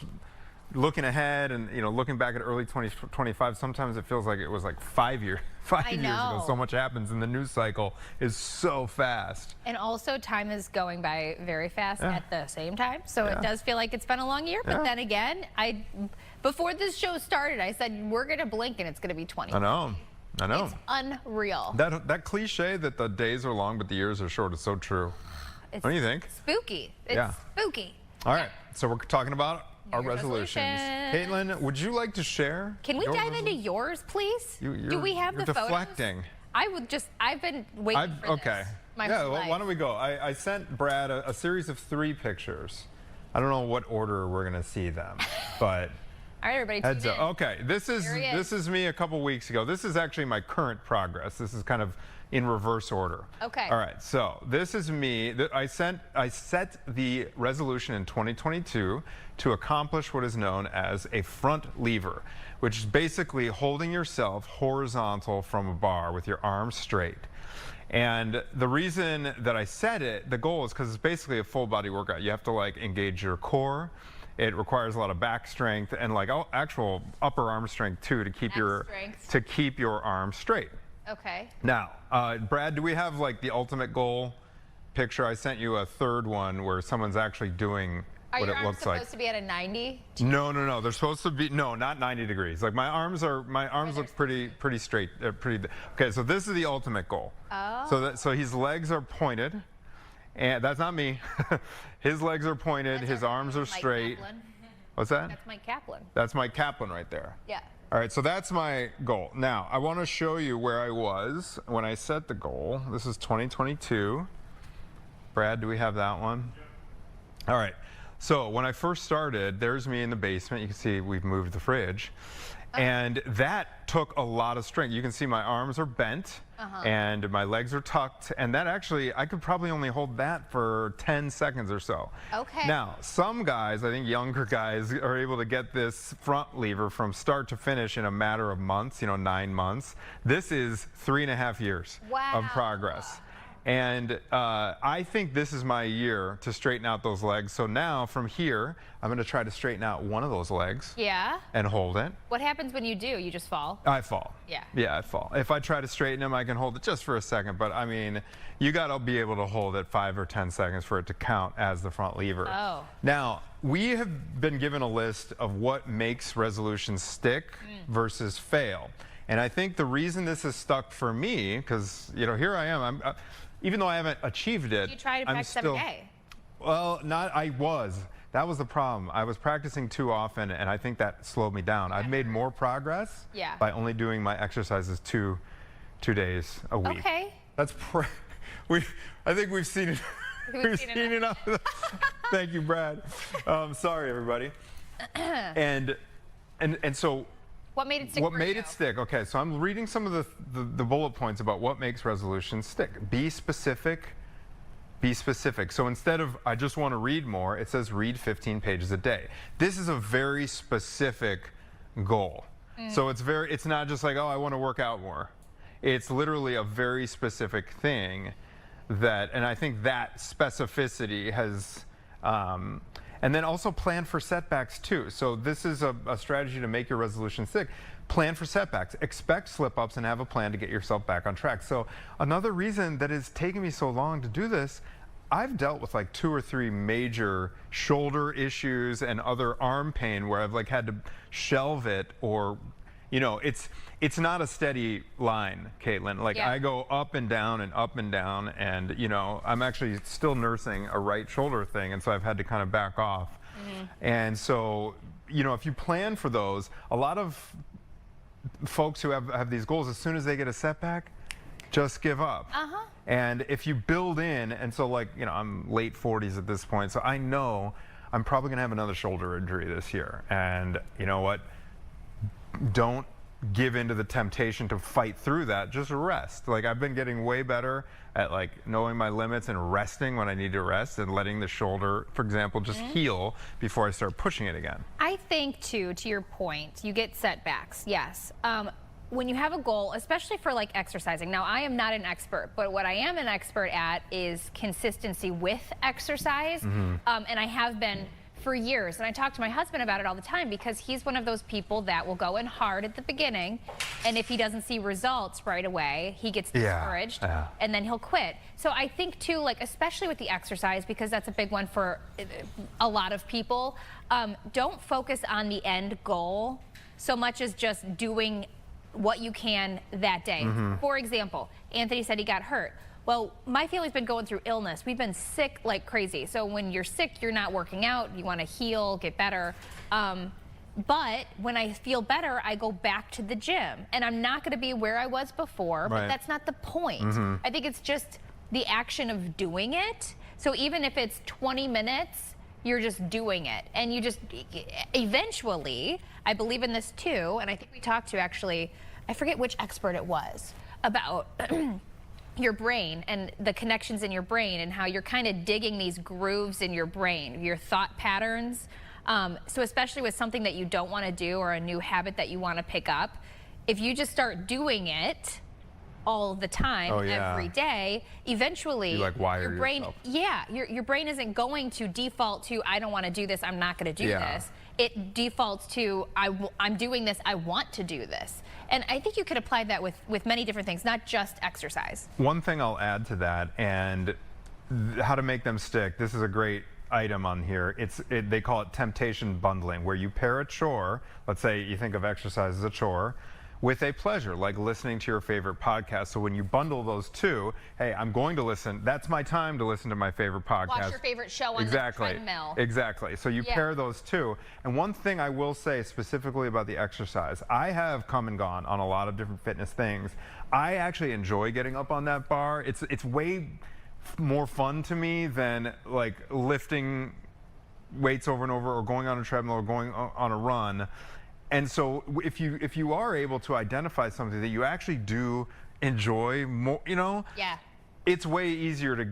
looking ahead and looking back at early 2025, sometimes it feels like it was like 5 years ago. So much happens, and the news cycle is so fast. And also, time is going by very fast at the same time. So it does feel like it's been a long year. But then again, before this show started, I said we're gonna blink and it's gonna be 20. I know. It's unreal. That cliche that the days are long but the years are short is so true. It's Don't you think? Spooky. It's spooky. All right, so we're talking about our Your resolutions. Caitlin, would you like to share? Can we dive into yours, please? Do we have the deflecting. photos? I've been waiting for this. Well, why don't we go? I sent Brad a series of 3 pictures. I don't know what order we're gonna see them, but all right, everybody, heads tune up. in. Okay, this is me a couple weeks ago. This is actually my current progress. This is kind of in reverse order. Okay. All right, so this is me. I set the resolution in 2022 to accomplish what is known as a front lever, which is basically holding yourself horizontal from a bar with your arms straight. And the reason that I set it, the goal is because it's basically a full body workout. You have to engage your core. It requires a lot of back strength and actual upper arm strength too to keep your arms straight. Okay. Now, Brad, do we have the ultimate goal picture? I sent you a third one where someone's actually doing what it looks like. Are your arms supposed to be at a 90? No. They're supposed to be not 90 degrees. My arms look pretty straight. Okay, so this is the ultimate goal. Oh. So his legs are pointed. And that's not me. His legs are pointed, his arms are straight. What's that? That's Mike Kaplan. That's Mike Kaplan right there. Yeah. All right, so that's my goal. Now, I want to show you where I was when I set the goal. This is 2022. Brad, do we have that one? All right. So when I first started, there's me in the basement. You can see we've moved the fridge. And that took a lot of strength. You can see my arms are bent and my legs are tucked. And that actually, I could probably only hold that for 10 seconds or so. Okay. Now, some guys, I think younger guys, are able to get this front lever from start to finish in a matter of months, 9 months. This is 3.5 years of progress. And I think this is my year to straighten out those legs. So now from here, I'm going to try to straighten out one of those legs. Yeah. And hold it. What happens when you do? You just fall? I fall. Yeah. Yeah, I fall. If I try to straighten them, I can hold it just for a second. But I mean, you got to be able to hold it 5 or 10 seconds for it to count as the front lever. Oh. Now, we have been given a list of what makes resolutions stick versus fail. And I think the reason this is stuck for me, because, here I am. Even though I haven't achieved it, You try to practice every day. Well, I was. That was the problem. I was practicing too often, and I think that slowed me down. I've made more progress by only doing my exercises two days a week. Okay. That's I think we've seen it. We've seen enough. Thank you, Brad. Sorry, everybody. And so. What made it stick? What made it stick? Okay, so I'm reading some of the bullet points about what makes resolutions stick. Be specific. Be specific. So instead of I just want to read more, it says read 15 pages a day. This is a very specific goal. So it's not just like, oh, I want to work out more. It's literally a very specific thing and I think that specificity has, and then also plan for setbacks too. So this is a strategy to make your resolution stick. Plan for setbacks. Expect slip-ups and have a plan to get yourself back on track. So another reason that it's taken me so long to do this, I've dealt with like 2 or 3 major shoulder issues and other arm pain where I've like had to shelve it, or it's not a steady line, Caitlin. Like I go up and down and up and down, and I'm actually still nursing a right shoulder thing, and so I've had to kind of back off. And so if you plan for those, a lot of folks who have these goals, as soon as they get a setback, just give up. And if you build in, and so like, I'm late 40s at this point, so I know I'm probably gonna have another shoulder injury this year. And you know what? Don't give into the temptation to fight through that. Just rest. Like I've been getting way better at like knowing my limits and resting when I need to rest, and letting the shoulder, for example, just heal before I start pushing it again. I think too, to your point, you get setbacks, yes. When you have a goal, especially for like exercising, now I am not an expert, but what I am an expert at is consistency with exercise, and I have been for years. And I talk to my husband about it all the time, because he's one of those people that will go in hard at the beginning, and if he doesn't see results right away, he gets discouraged, and then he'll quit. So I think too, like especially with the exercise, because that's a big one for a lot of people, don't focus on the end goal so much as just doing what you can that day. For example, Anthony said he got hurt. Well, my family's been going through illness. We've been sick like crazy. So when you're sick, you're not working out. You want to heal, get better. But when I feel better, I go back to the gym. And I'm not going to be where I was before, but that's not the point. I think it's just the action of doing it. So even if it's 20 minutes, you're just doing it. And you just, eventually, I believe in this too, and I think we talked to actually, I forget which expert it was, about your brain and the connections in your brain, and how you're kind of digging these grooves in your brain, your thought patterns. So especially with something that you don't want to do, or a new habit that you want to pick up, if you just start doing it all the time, every day, eventually you like wire your brain, yourself. Your brain isn't going to default to, I don't want to do this, I'm not going to do this. It defaults to, I'm doing this, I want to do this. And I think you could apply that with many different things, not just exercise. One thing I'll add to that, and how to make them stick, this is a great item on here. They call it temptation bundling, where you pair a chore, let's say you think of exercise as a chore, with a pleasure, like listening to your favorite podcast. So when you bundle those two, hey, I'm going to listen, that's my time to listen to my favorite podcast. Watch your favorite show on the treadmill. Exactly. So you pair those two. And one thing I will say specifically about the exercise, I have come and gone on a lot of different fitness things. I actually enjoy getting up on that bar. It's way more fun to me than like lifting weights over and over, or going on a treadmill, or going on a run. And so if you are able to identify something that you actually do enjoy more, it's way easier to,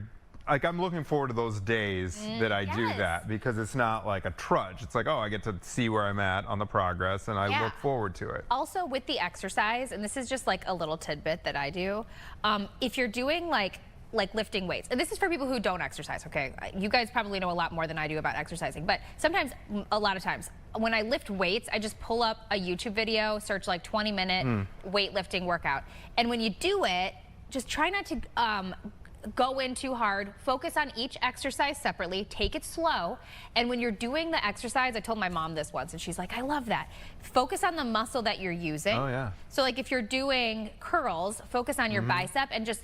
like, I'm looking forward to those days that I do that, because it's not like a trudge. It's like, oh, I get to see where I'm at on the progress, and I look forward to it. Also with the exercise, and this is just like a little tidbit that I do, if you're doing like lifting weights, and this is for people who don't exercise, okay? You guys probably know a lot more than I do about exercising, but sometimes, a lot of times, when I lift weights, I just pull up a YouTube video, search like 20-minute weightlifting workout. And when you do it, just try not to go in too hard, focus on each exercise separately, take it slow. And when you're doing the exercise, I told my mom this once, and she's like, I love that. Focus on the muscle that you're using. Oh, yeah. So like if you're doing curls, focus on your bicep, and just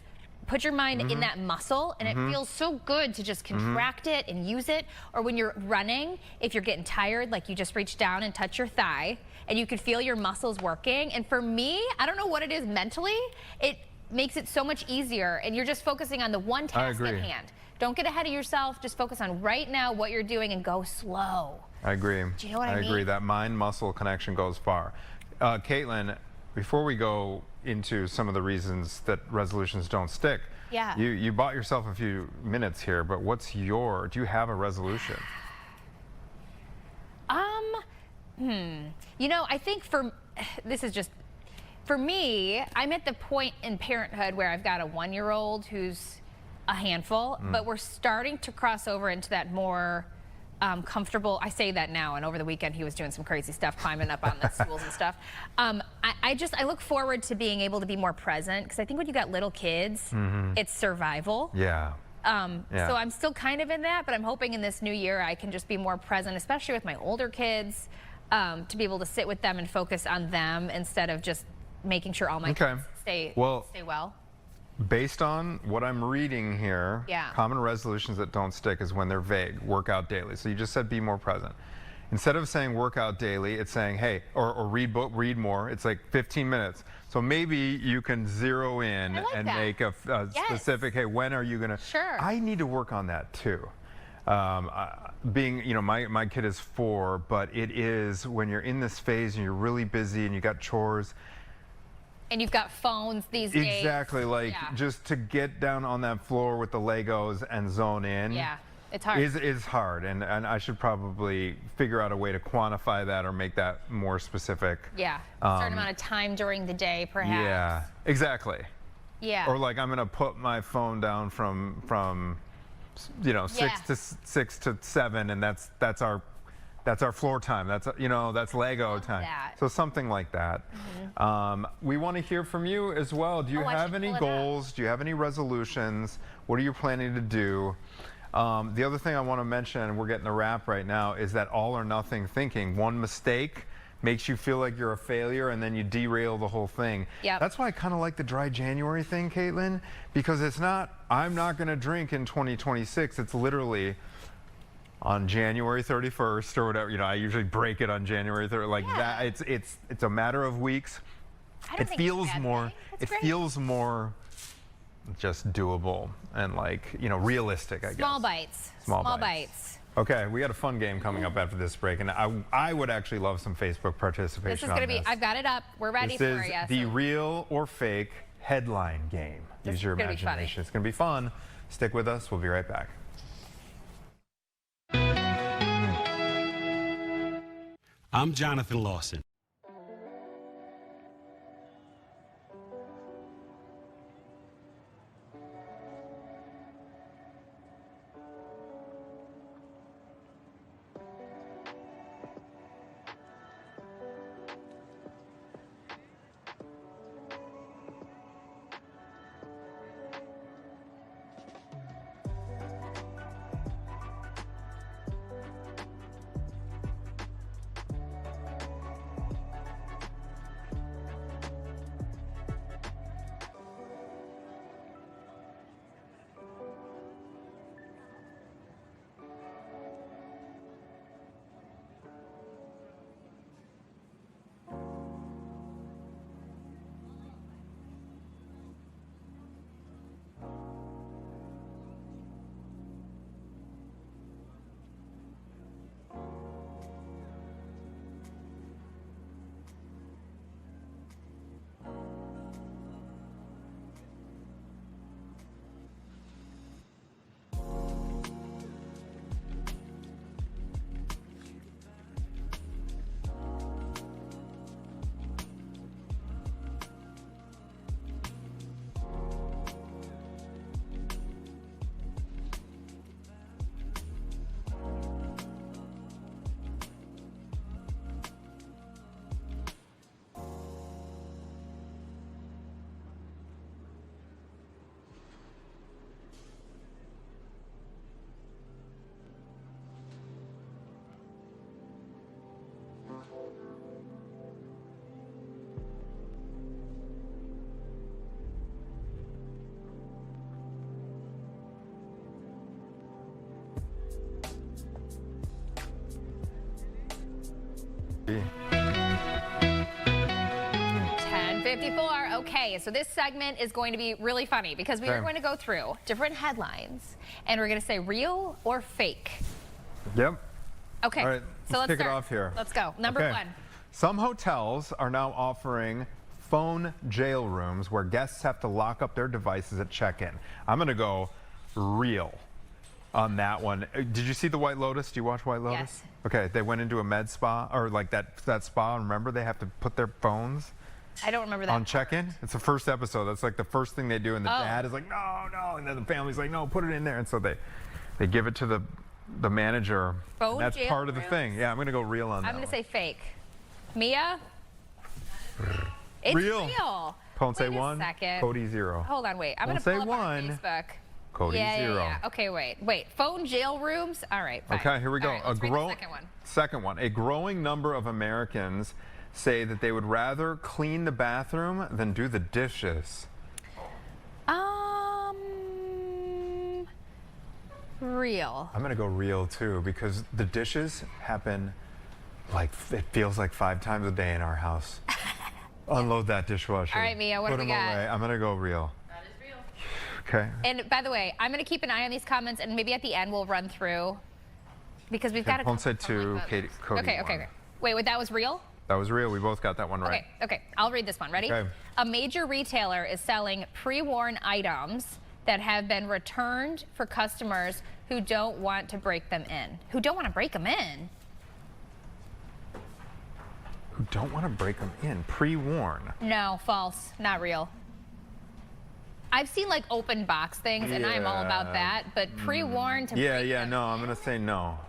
put your mind in that muscle, and it feels so good to just contract it and use it. Or when you're running, if you're getting tired, like you just reach down and touch your thigh, and you can feel your muscles working. And for me, I don't know what it is mentally, it makes it so much easier, and you're just focusing on the one task at hand. Don't get ahead of yourself. Just focus on right now what you're doing and go slow. I agree. Do you know what I mean? I agree. That mind-muscle connection goes far. Caitlin, before we go into some of the reasons that resolutions don't stick, you bought yourself a few minutes here, but do you have a resolution? You know, I think for me, I'm at the point in parenthood where I've got a 1-year-old who's a handful, but we're starting to cross over into that more comfortable. I say that now, and over the weekend he was doing some crazy stuff, climbing up on the stools and stuff. I look forward to being able to be more present, because I think when you got little kids, it's survival. Yeah. So I'm still kind of in that, but I'm hoping in this new year I can just be more present, especially with my older kids, to be able to sit with them and focus on them instead of just making sure all my kids stay well. Based on what I'm reading here, common resolutions that don't stick is when they're vague. Work out daily. So you just said be more present. Instead of saying work out daily, it's saying, hey, or read more. It's like 15 minutes. So maybe you can zero in and make a specific, hey, when are you going to? Sure. I need to work on that too. My kid is 4, but it is when you're in this phase and you're really busy and you got chores. And you've got phones these days. Exactly, just to get down on that floor with the Legos and zone in. Yeah, it's hard. Is hard, and I should probably figure out a way to quantify that or make that more specific. Yeah, a certain amount of time during the day, perhaps. Yeah, exactly. Yeah. Or like I'm gonna put my phone down from 6 to 7, and that's our floor time. That's Lego time. So something like that. We want to hear from you as well. Do you have any goals? Do you have any resolutions? What are you planning to do? The other thing I want to mention, and we're getting the wrap right now, is that all or nothing thinking. One mistake makes you feel like you're a failure, and then you derail the whole thing. That's why I kind of like the dry January thing, Caitlin, because it's not, I'm not going to drink in 2026. It's literally on January 31st or whatever. I usually break it on January 3rd, like that. It's a matter of weeks. It feels more just doable and realistic, I guess. Small bites. Small bites. Okay, we got a fun game coming up after this break, and I would actually love some Facebook participation. This is going to be, I've got it up. We're ready for you. This is the real or fake headline game. Use your imagination. It's going to be fun. Stick with us. We'll be right back. I'm Jonathan Lawson. 10:54. Okay, so this segment is going to be really funny because we are going to go through different headlines and we're going to say real or fake. Yep. Okay. All right, so let's kick start. it off here. Let's go. Number one. Some hotels are now offering phone jail rooms where guests have to lock up their devices at check-in. I'm going to go real on that one. Did you see the White Lotus? Do you watch White Lotus? Yes. Okay, they went into a med spa, or like that spa. Remember, they have to put their phones I don't remember that on check-in. It's the first episode. That's like the first thing they do, and the dad is like, no, and then the family's like, no, put it in there, and so they give it to the manager. Phone that's jail part of the rooms. thing. Yeah, I'm gonna go real on that. I'm going to one. say fake. Mia? It's real. Ponce Wait a 1, second. Cody 0. Hold on, wait. I'm going to Ponce pull up on 1, Facebook. Cody 0. Yeah. Okay, wait. Phone jail rooms? All right, fine. Okay, here we go. All right, let's read the second one. Second one. A growing number of Americans say that they would rather clean the bathroom than do the dishes. Real. I'm going to go real too, because the dishes happen like, it feels like 5 times a day in our house. Unload that dishwasher. All right, Mia, what do Put we them got? away. I'm going to go real. That is real. Okay. And by the way, I'm going to keep an eye on these comments, and maybe at the end we'll run through, because we've got a Ponce 2, Cody 1. Okay. Wait, that was real? That was real. We both got that one right. Okay. I'll read this one. Ready? Okay. A major retailer is selling pre-worn items that have been returned for customers who don't want to break them in. Who don't want to break them in? Who don't want to break them in. Pre-worn. No, false. Not real. I've seen like open box things, and I'm all about that, but pre-worn to break them no, I'm going to say no.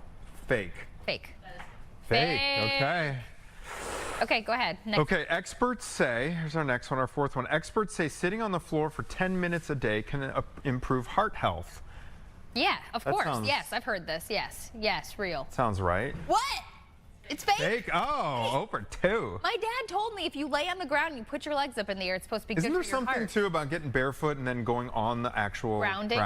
Fake. Fake. Fake. Okay. Okay, go ahead. Next. Okay, experts say, here's our next one, our fourth one. Experts say sitting on the floor for 10 minutes a day can improve heart health. Yeah, of course. Sounds, yes, I've heard this. Yes, real. Sounds right. What? It's fake? Fake? Oh, over 2. My dad told me if you lay on the ground and you put your legs up in the air, it's supposed to be Isn't good there for your something, heart. too, about getting barefoot and then going on the actual grounding?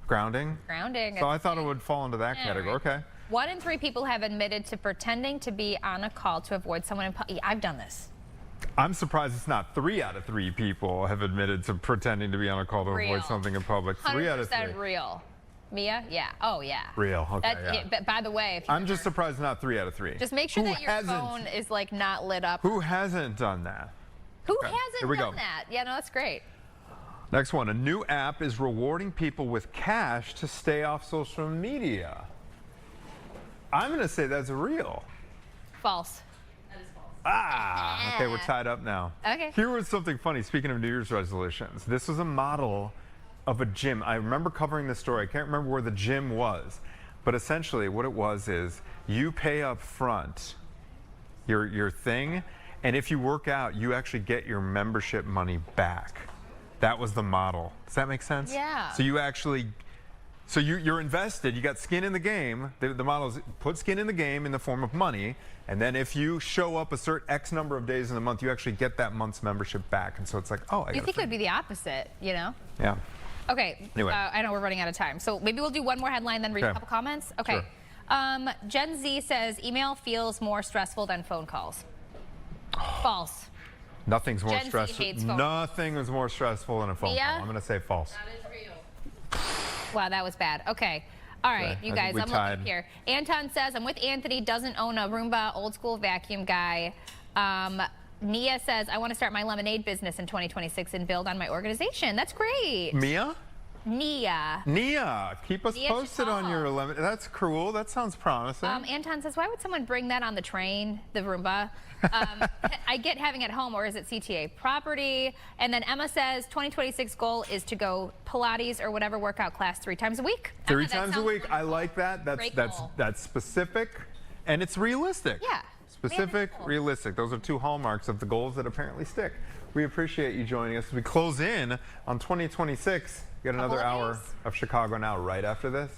Grounding. So I thought it would fall into that category. Right. Okay. 1 in 3 people have admitted to pretending to be on a call to avoid someone in public. I've done this. I'm surprised it's not 3 out of 3 people have admitted to pretending to be on a call to avoid something in public. 3 out of 3. 100% real. Mia? Yeah. Oh, yeah. Real. Okay. But by the way, if I'm just surprised not 3 out of 3. Just make sure that your phone is like not lit up. Who hasn't done that? Who hasn't done that? Yeah, no, that's great. Next one. A new app is rewarding people with cash to stay off social media. I'm going to say that's real. False. Okay, we're tied up now. Okay. Here was something funny. Speaking of New Year's resolutions, this was a model of a gym. I remember covering this story. I can't remember where the gym was, but essentially what it was is you pay up front your thing, and if you work out, you actually get your membership money back. That was the model. Does that make sense? Yeah. So you actually, you're invested. You got skin in the game. The model is put skin in the game in the form of money, and then if you show up a certain X number of days in the month, you actually get that month's membership back. And so it's like, oh, You think it would be the opposite, you know? Yeah. Okay. Anyway. I know we're running out of time, so maybe we'll do one more headline, then read a couple comments. Okay. Sure. Gen Z says email feels more stressful than phone calls. False. Nothing's more Gen Z stressful. hates phone Nothing is more stressful than a phone call. I'm going to say false. That is real. Wow, that was bad. Okay. All right, you guys, I'm looking here. Anton says, I'm with Anthony, doesn't own a Roomba, old school vacuum guy. Nia says, I want to start my lemonade business in 2026 and build on my organization. That's great. Mia? Nia, keep us posted on your lemon. That's cool. That sounds promising. Anton says, why would someone bring that on the train, the Roomba? I get having it home, or is it CTA property? And then Emma says, 2026 goal is to go Pilates or whatever workout class 3 times a week. 3 times a week. I like that. That's specific, and it's realistic. Yeah. Specific, realistic. Those are 2 hallmarks of the goals that apparently stick. We appreciate you joining us as we close in on 2026. We got another hour of Chicago Now right after this.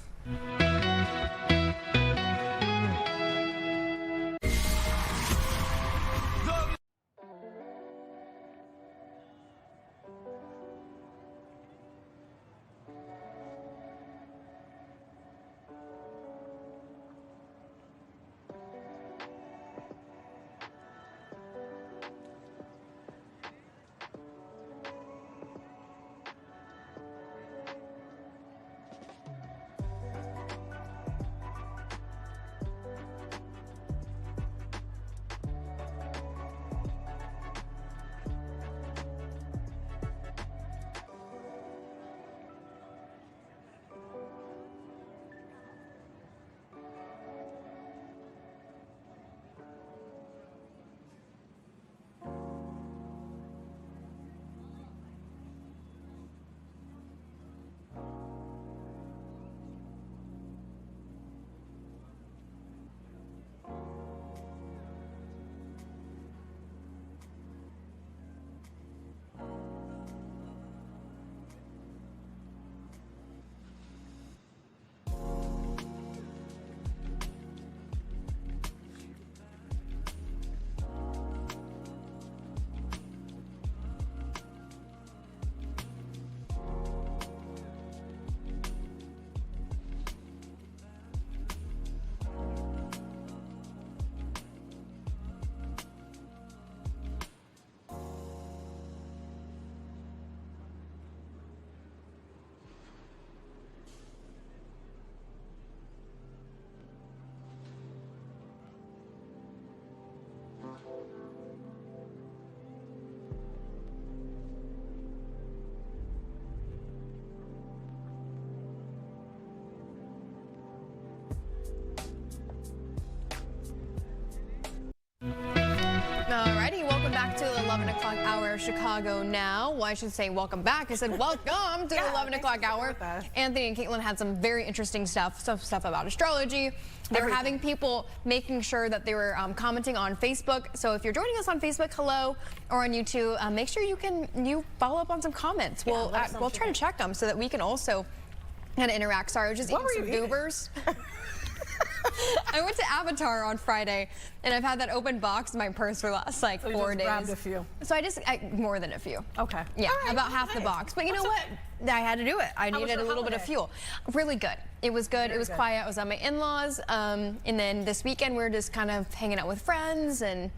11 o'clock hour of Chicago Now. Well, I should say welcome back. I said welcome to the 11 o'clock hour. Anthony and Caitlin had some very interesting stuff, some stuff about astrology. They were having people making sure that they were commenting on Facebook. So if you're joining us on Facebook, hello, or on YouTube, make sure you follow up on some comments. We'll try to check them so that we can also kind of interact. Sorry, I was just eating some goobers. I went to Avatar on Friday, and I've had that open box in my purse for the last like 4 days. Grabbed a few. So more than a few. Okay. Yeah, about half the box. But you know what? I had to do it. I needed a little bit of fuel. Really good. It was good. It was quiet. I was on my in-laws, and then this weekend we were just kind of hanging out with friends and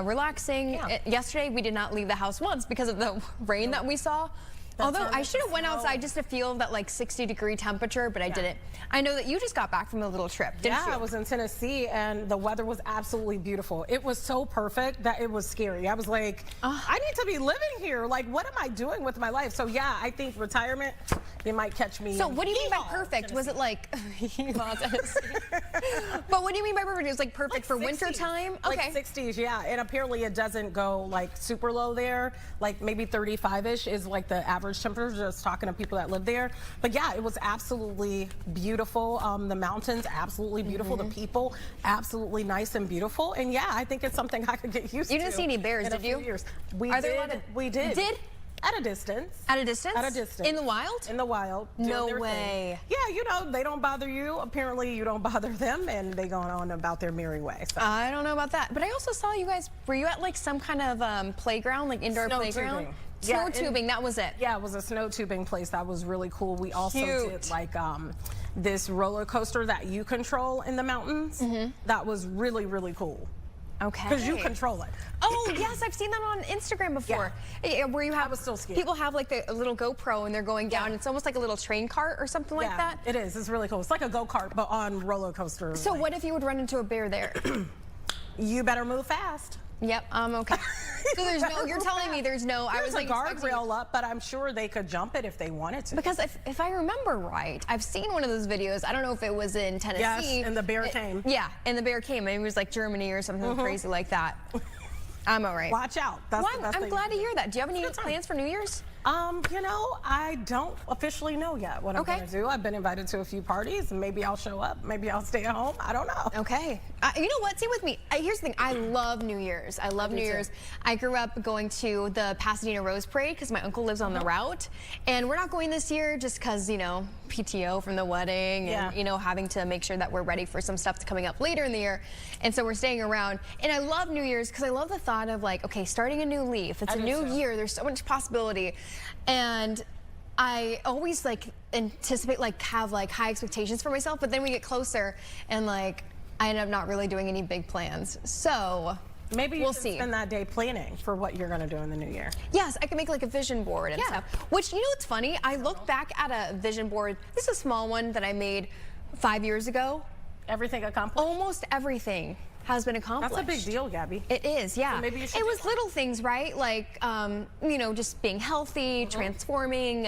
relaxing. Yesterday we did not leave the house once because of the rain that we saw. Although I should have went outside just to feel that like 60-degree temperature, but I didn't. I know that you just got back from a little trip, didn't you? Yeah, I was in Tennessee, and the weather was absolutely beautiful. It was so perfect that it was scary. I was like, I need to be living here. Like, what am I doing with my life? So yeah, I think retirement, you might catch me. So what do you mean by perfect? Was it like, but what do you mean by perfect? It was like perfect for winter time? Okay. Like 60s, yeah. And apparently it doesn't go like super low there. Like maybe 35-ish is like the average temperature, just talking to people that live there. But yeah, it was absolutely beautiful. The mountains, absolutely beautiful. The people, absolutely nice and beautiful. And yeah, I think it's something I could get used to. You didn't see any bears, did you? We did. Did? At a distance. At a distance? At a distance. In the wild? In the wild. No way. Yeah, you know, they don't bother you. Apparently, you don't bother them, and they go on about their merry way. So. I don't know about that. But I also saw you guys, were you at like some kind of playground, like indoor playground? Snow tubing, that was it. Yeah, it was a snow tubing place. That was really cool. We also did like this roller coaster that you control in the mountains. That was really, really cool. Okay. Because you control it. Oh, yes, I've seen that on Instagram before. Yeah. Where you have, people have like a little GoPro and they're going down. It's almost like a little train cart or something like that. It is. It's really cool. It's like a go-kart, but on roller coaster. So what if you would run into a bear there? You better move fast. Yep, okay. So there's no, you're telling me there's no, I was like a guardrail up, but I'm sure they could jump it if they wanted to. Because if I remember right, I've seen one of those videos. I don't know if it was in Tennessee. Yes, and the bear came. Yeah, and the bear came. Maybe it was like Germany or something crazy like that. I'm all right. Watch out. That's the best I'm glad to hear that. Do you have any plans for New Year's? You know, I don't officially know yet what I'm going to do. I've been invited to a few parties, and maybe I'll show up. Maybe I'll stay at home. I don't know. Okay. You know what? Stay with me. Here's the thing. I love New Year's. I love New Year's. I grew up going to the Pasadena Rose Parade because my uncle lives on the route. And we're not going this year just because, you know, PTO from the wedding and, you know, having to make sure that we're ready for some stuff coming up later in the year. And so we're staying around. And I love New Year's because I love the thought of like, okay, starting a new leaf. It's a new year. There's so much possibility. And I always like anticipate, like have like high expectations for myself, but then we get closer and like I end up not really doing any big plans. So maybe you should spend that day planning for what you're going to do in the new year. Yes, I can make like a vision board and stuff. Which, you know what's funny? I look back at a vision board. This is a small one that I made 5 years ago. Everything accomplished? Almost everything has been accomplished. That's a big deal, Gabby. It is, yeah. So maybe you should it was little things, right? Like, you know, just being healthy, transforming,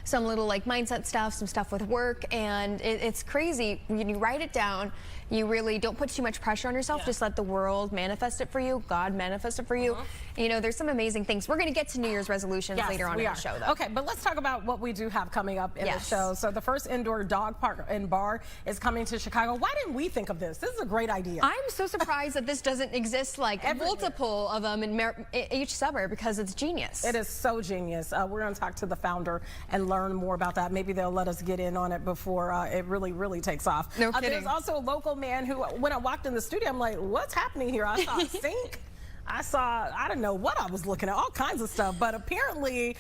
some little like mindset stuff, some stuff with work, and it's crazy. When you write it down, you really don't put too much pressure on yourself. Just let the world manifest it for you. God manifest it for you. You know, there's some amazing things. We're going to get to New Year's resolutions later on in the show, though. Okay, but let's talk about what we do have coming up in the show. So the first indoor dog park and bar is coming to Chicago. Why didn't we think of this? This is a great idea. I'm so surprised that this doesn't exist like multiple of them in each suburb because it's genius. It is so genius. We're going to talk to the founder and learn more about that. Maybe they'll let us get in on it before it really takes off. No kidding. There's also a local man who, when I walked in the studio, I'm like, what's happening here? I saw a sink. I don't know what I was looking at, all kinds of stuff, but apparently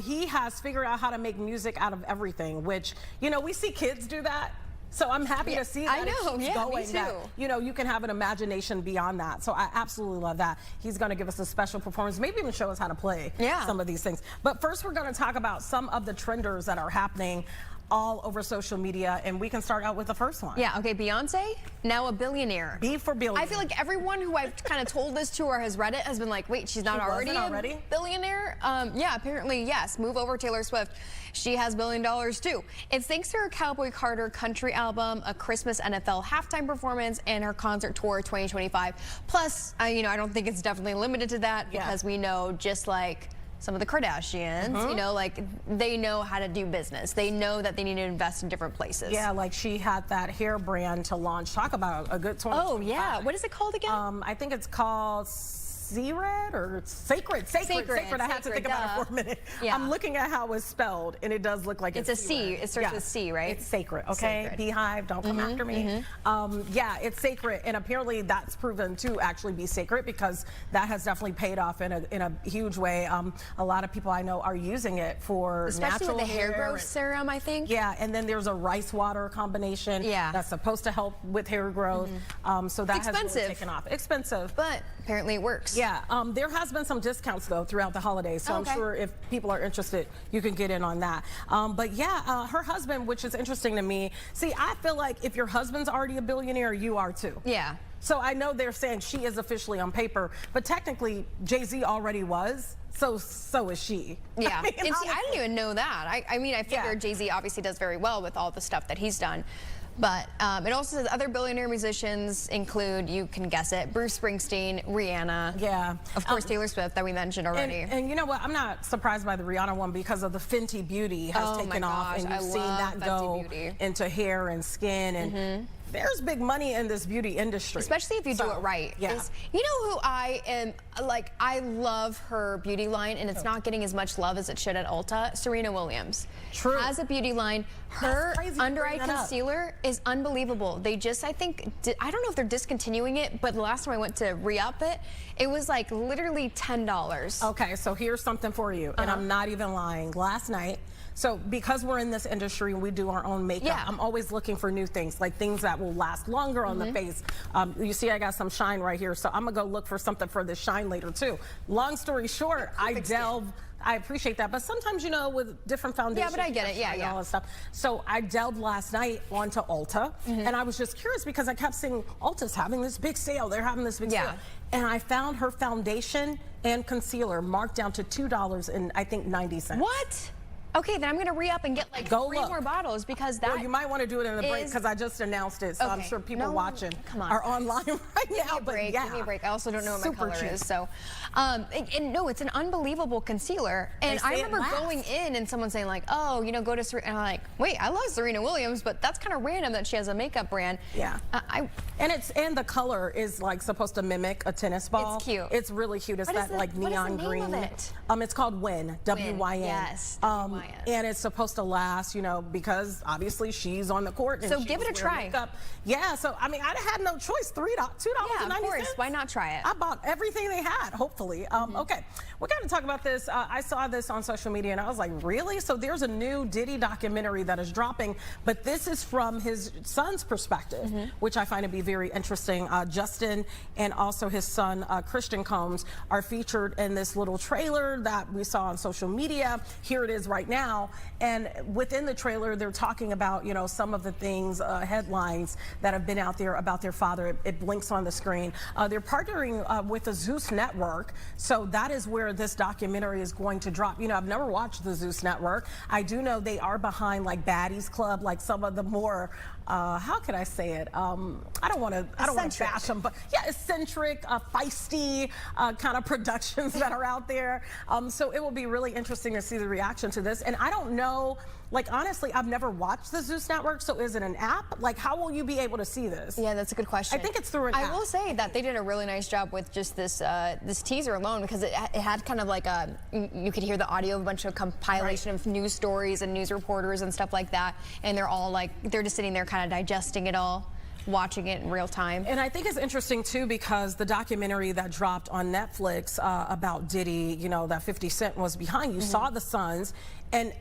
he has figured out how to make music out of everything, which, you know, we see kids do that. So I'm happy to see that it keeps going. Me too. That, you know, you can have an imagination beyond that. So I absolutely love that. He's going to give us a special performance, maybe even show us how to play some of these things. But first, we're going to talk about some of the trenders that are happening all over social media, and we can start out with the first one. Yeah, okay, Beyonce, now a billionaire. B for billion. I feel like everyone who I've kind of told this to or has read it has been like, wait, she's not already a billionaire? Yeah, apparently, yes. Move over, Taylor Swift. She has $1 billion too. It's thanks to her Cowboy Carter country album, a Christmas NFL halftime performance, and her concert tour 2025. Plus, I don't think it's definitely limited to that because we know, just like some of the Kardashians, like they know how to do business. They know that they need to invest in different places. Yeah, like she had that hair brand to launch. Talk about a good 20. Oh yeah, what is it called again? I think it's called Sacred or Sacred. I had to think about it for a minute. Yeah. I'm looking at how it's spelled, and it does look like it's a C. It starts with C, right? It's sacred. Okay, Sacred. Beehive, don't come after me. Yeah, it's sacred, and apparently that's proven to actually be sacred because that has definitely paid off in a huge way. A lot of people I know are using it for especially natural with the hair growth serum, I think. Yeah, and then there's a rice water combination. That's supposed to help with hair growth. So that has really taken off. Expensive, but apparently it works. Yeah, there has been some discounts though throughout the holidays, so I'm sure if people are interested, you can get in on that. But yeah, her husband, which is interesting to me. See, I feel like if your husband's already a billionaire, you are too. Yeah. So I know they're saying she is officially on paper, but technically Jay-Z already was. So is she. Yeah, I didn't even know that. I mean, I figured Jay-Z obviously does very well with all the stuff that he's done. But it also says other billionaire musicians include, you can guess it, Bruce Springsteen, Rihanna. Yeah. Of course, Taylor Swift that we mentioned already. And you know what? I'm not surprised by the Rihanna one because of the Fenty Beauty has taken off. And you've seen that go into hair and skin. And there's big money in this beauty industry. Especially if you do it right. Yeah. You know who I am, like, I love her beauty line, and it's not getting as much love as it should at Ulta. Serena Williams. True. Has a beauty line. Her under-eye concealer is unbelievable. They just, I think, I don't know if they're discontinuing it, but the last time I went to re-up it, it was like literally $10. Okay, so here's something for you, and I'm not even lying. Last night, so because we're in this industry and we do our own makeup, I'm always looking for new things, like things that will last longer on the face. You see I got some shine right here, so I'm gonna go look for something for this shine later too. Long story short, I appreciate that, but sometimes, with different foundations. Yeah, but I get it, yeah. All that stuff. So I delved last night onto Ulta, and I was just curious because I kept seeing Ulta's having this big sale, they're having this big sale. And I found her foundation and concealer marked down to $2 and I think 90 cents. What? Okay, then I'm going to re-up and get like 3 more bottles because that. Well, you might want to do it in the break because I just announced it, so I'm sure people watching are online right now. Give me a break. I also don't know what my color is, so. And no, it's an unbelievable concealer. And I remember going in and someone saying like, oh, go to Serena. And I'm like, wait, I love Serena Williams, but that's kind of random that she has a makeup brand. Yeah. And the color is like supposed to mimic a tennis ball. It's cute. It's really cute. It's that like neon green. What is the name of it? It's called Wyn. W-Y-N. Yes. And it's supposed to last, because obviously she's on the court. And so give it a try. Makeup. Yeah, so I mean, I had no choice. $2.90. Yeah, of course. Why not try it? I bought everything they had, hopefully. Okay, we got to talk about this. I saw this on social media and I was like, really? So there's a new Diddy documentary that is dropping, but this is from his son's perspective, which I find to be very interesting. Justin and also his son, Christian Combs, are featured in this little trailer that we saw on social media. Here it is right now. And within the trailer, they're talking about, some of the things, headlines that have been out there about their father. It blinks on the screen. They're partnering with the Zeus Network. So that is where this documentary is going to drop. I've never watched the Zeus Network. I do know they are behind like Baddies Club, like some of the more, how can I say it? I don't want to bash them, but yeah, eccentric, feisty kind of productions that are out there. So it will be really interesting to see the reaction to this. And I don't know, like honestly, I've never watched the Zeus Network, so is it an app? Like how will you be able to see this? Yeah, that's a good question. I think it's through an app. I will say that they did a really nice job with just this this teaser alone because it had kind of like you could hear the audio of a bunch of compilation of news stories and news reporters and stuff like that, and they're all like, they're just sitting there kind of digesting it all, watching it in real time. And I think it's interesting too because the documentary that dropped on Netflix about Diddy, that 50 Cent was behind, you saw the sons, and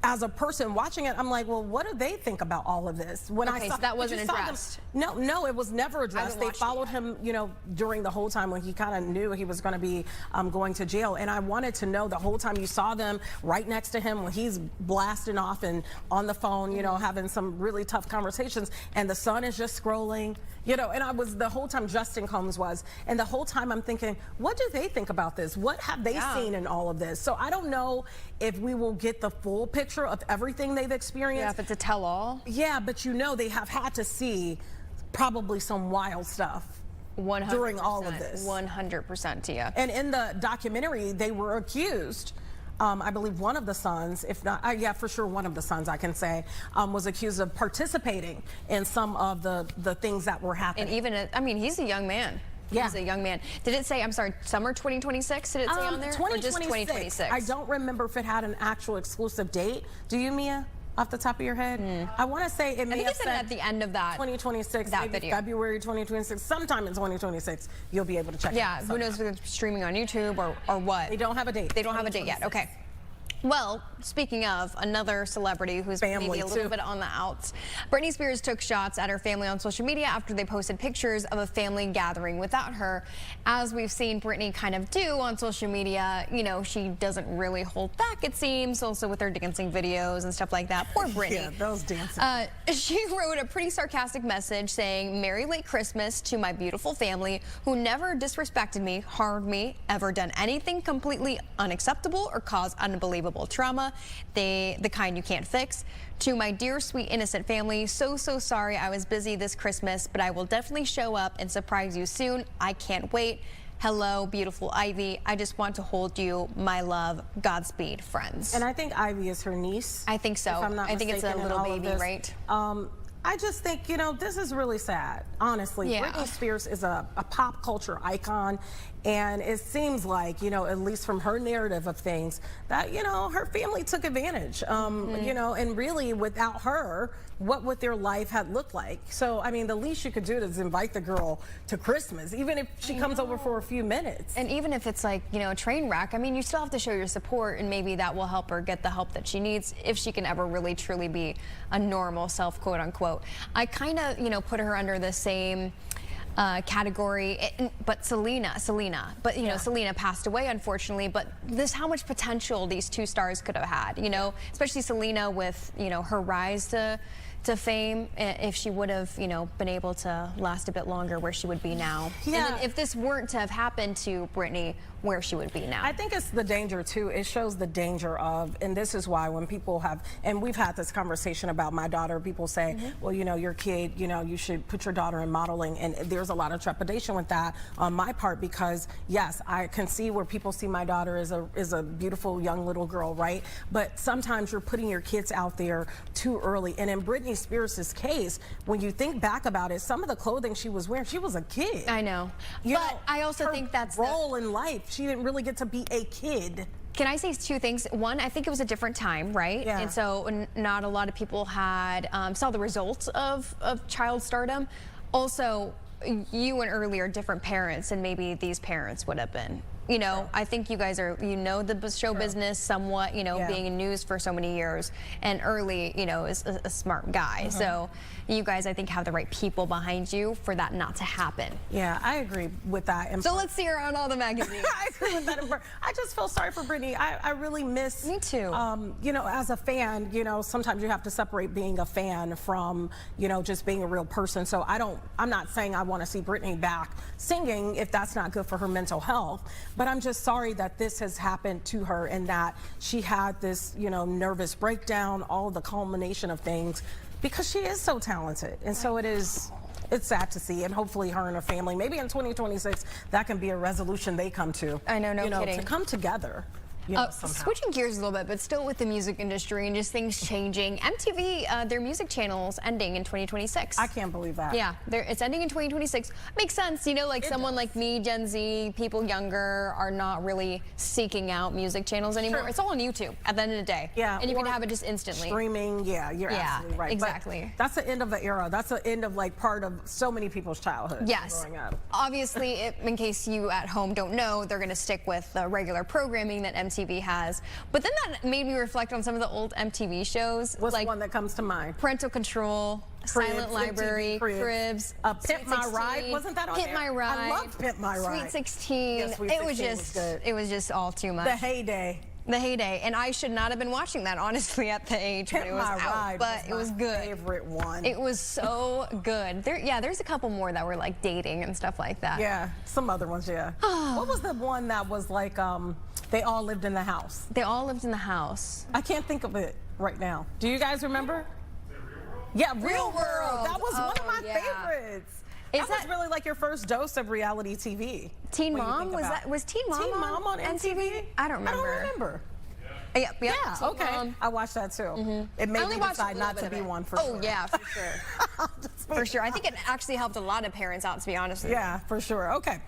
as a person watching it, I'm like, well, what do they think about all of this? When Okay, so that wasn't addressed. No, it was never addressed. They followed him, you know, during the whole time when he kind of knew he was going to be going to jail. And I wanted to know the whole time you saw them right next to him when he's blasting off and on the phone, you know, having some really tough conversations, and the son is just scrolling, you know, and I was the whole time, Justin Combs was, and the whole time I'm thinking, what do they think about this? What have they seen in all of this? So I don't know if we will get the full picture of everything they've experienced. Yeah, if it's a tell-all. Yeah, but you know they have had to see probably some wild stuff 100%, during all of this. 100%, Tia. And in the documentary, they were accused, I believe one of the sons, if not, yeah, for sure one of the sons, I can say, was accused of participating in some of the things that were happening. And even, I mean, he's a young man. Yeah. He's a young man. Did it say, I'm sorry, summer 2026? Did it say on there? 2026. Or just 2026? I don't remember if it had an actual exclusive date. Do you, Mia? Off the top of your head? I want to say it may have said at the end of that 2026, that maybe video. February 2026, sometime in 2026 you'll be able to check it out. Yeah, who knows if it's streaming on YouTube or what. They don't have a date. They don't have a date yet. Okay. Well, speaking of another celebrity who's maybe a little bit on the outs, Britney Spears took shots at her family on social media after they posted pictures of a family gathering without her. As we've seen Britney kind of do on social media, you know, she doesn't really hold back, it seems, also with her dancing videos and stuff like that. Poor Britney. Yeah, those dancing. She wrote a pretty sarcastic message saying, "Merry late Christmas to my beautiful family who never disrespected me, harmed me, ever done anything completely unacceptable or caused unbelievable trauma, the kind you can't fix. To my dear, sweet, innocent family, so sorry I was busy this Christmas, but I will definitely show up and surprise you soon. I can't wait. Hello, beautiful Ivy. I just want to hold you. My love. Godspeed, friends." And I think Ivy is her niece. I think so. If I'm not I think it's a mistaken, little in all of baby, this. right? I just think, you know, this is really sad, honestly. Yeah. Britney Spears is a pop culture icon, and it seems like, you know, at least from her narrative of things, that, you know, her family took advantage, you know, and really without her, what would their life have looked like? So, I mean, the least you could do is invite the girl to Christmas, even if she comes over for a few minutes. And even if it's like, you know, a train wreck, I mean, you still have to show your support, and maybe that will help her get the help that she needs if she can ever really truly be a normal self, quote unquote. I kind of, you know, put her under the same category, but Selena, but you know, Selena passed away unfortunately, but this how much potential these two stars could have had, you know, especially Selena with, you know, her rise to fame, if she would have, you know, been able to last a bit longer, where she would be now. Yeah. And then if this weren't to have happened to Britney, where she would be now. I think it's the danger too. It shows the danger of, and this is why when people have, and we've had this conversation about my daughter, people say, well, you know, your kid, you know, you should put your daughter in modeling, and there's a lot of trepidation with that on my part, because yes, I can see where people see my daughter as a beautiful young little girl, right? But sometimes you're putting your kids out there too early. And in Britney Spears' case, when you think back about it, some of the clothing she was wearing, she was a kid. I know. You but know, I also think that's role in life. She didn't really get to be a kid. Can I say two things? One, I think it was a different time, right? Yeah. And so not a lot of people had saw the results of child stardom. Also, you and earlier different parents, and maybe these parents would have been. You know, I think you guys are, you know, the show business somewhat, you know, being in news for so many years, and early, you know, is a smart guy. So you guys, I think, have the right people behind you for that not to happen. Yeah, I agree with that. So let's see her on all the magazines. I agree with that. I just feel sorry for Britney. I really miss. Me too. You know, as a fan, you know, sometimes you have to separate being a fan from, you know, just being a real person. So I'm not saying I want to see Britney back singing if that's not good for her mental health. But I'm just sorry that this has happened to her, and that she had this, you know, nervous breakdown, all the culmination of things, because she is so talented. And so it's sad to see, and hopefully her and her family, maybe in 2026, that can be a resolution they come to. I know, no kidding. To come together. You know, switching gears a little bit, but still with the music industry and just things changing. MTV, their music channel's ending in 2026. I can't believe that. Yeah, it's ending in 2026. Makes sense, you know, like someone like me, Gen Z, people younger are not really seeking out music channels anymore. True. It's all on YouTube at the end of the day. Yeah, and you can have it just instantly. Streaming, yeah, you're absolutely right. Exactly. But that's the end of the era. That's the end of like part of so many people's childhood. Yes. Growing up. Obviously, in case you at home don't know, they're going to stick with the regular programming that MTV MTV has. But then that made me reflect on some of the old MTV shows. What's like one that comes to mind? Parental Control, Cribs, Silent Library, MTV Cribs. Pimp My Ride, wasn't that on Pimp there? My Ride. I love Pimp My Ride. Sweet 16. Yeah, Sweet it was 16 just, was good. it was just all too much. The heyday. The heyday, and I should not have been watching that honestly at the age when it was out, but it was good. Favorite one. It was so good. There's a couple more that were like dating and stuff like that. Yeah, some other ones, yeah. What was the one that was like they all lived in the house? They all lived in the house. I can't think of it right now. Do you guys remember? Yeah, Real World. That was one of my favorites. That was really like your first dose of reality TV. Teen Mom? Was Teen Mom on MTV? I don't remember. I don't remember. Yep, Yeah, Teen okay. Mom. I watched that too. It made me decide not to be one for sure. Oh yeah, for sure. For sure. I think it actually helped a lot of parents out, to be honest with you. Yeah, for sure. Okay.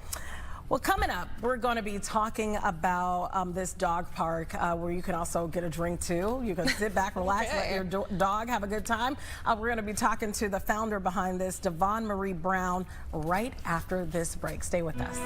Well, coming up, we're going to be talking about this dog park where you can also get a drink too. You can sit back, relax, let your dog have a good time. We're going to be talking to the founder behind this, Devon Marie Brown, right after this break. Stay with us.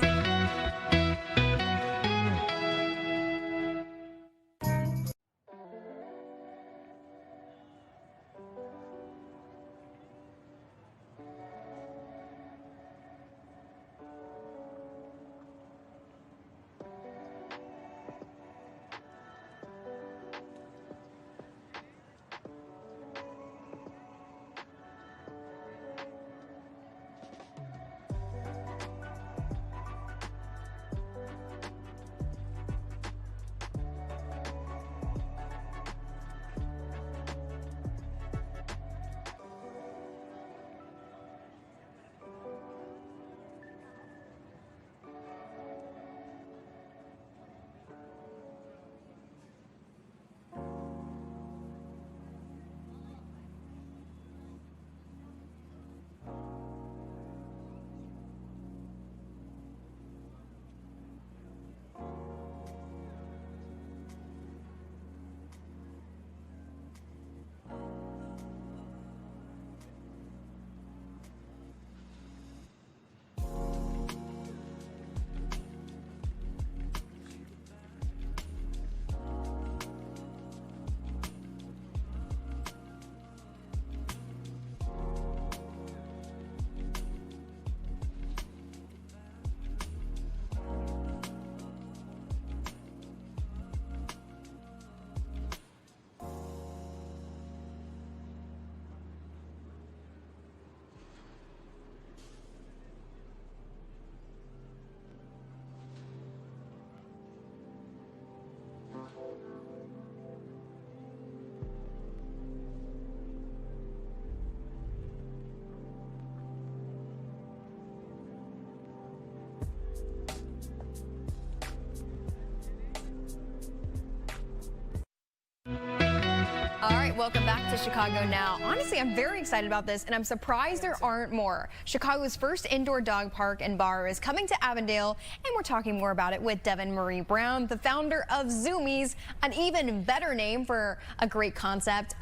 All right, welcome back to Chicago Now. Honestly, I'm very excited about this, and I'm surprised there aren't more. Chicago's first indoor dog park and bar is coming to Avondale, and we're talking more about it with Devon Marie Brown, the founder of Zoomies, an even better name for a great concept.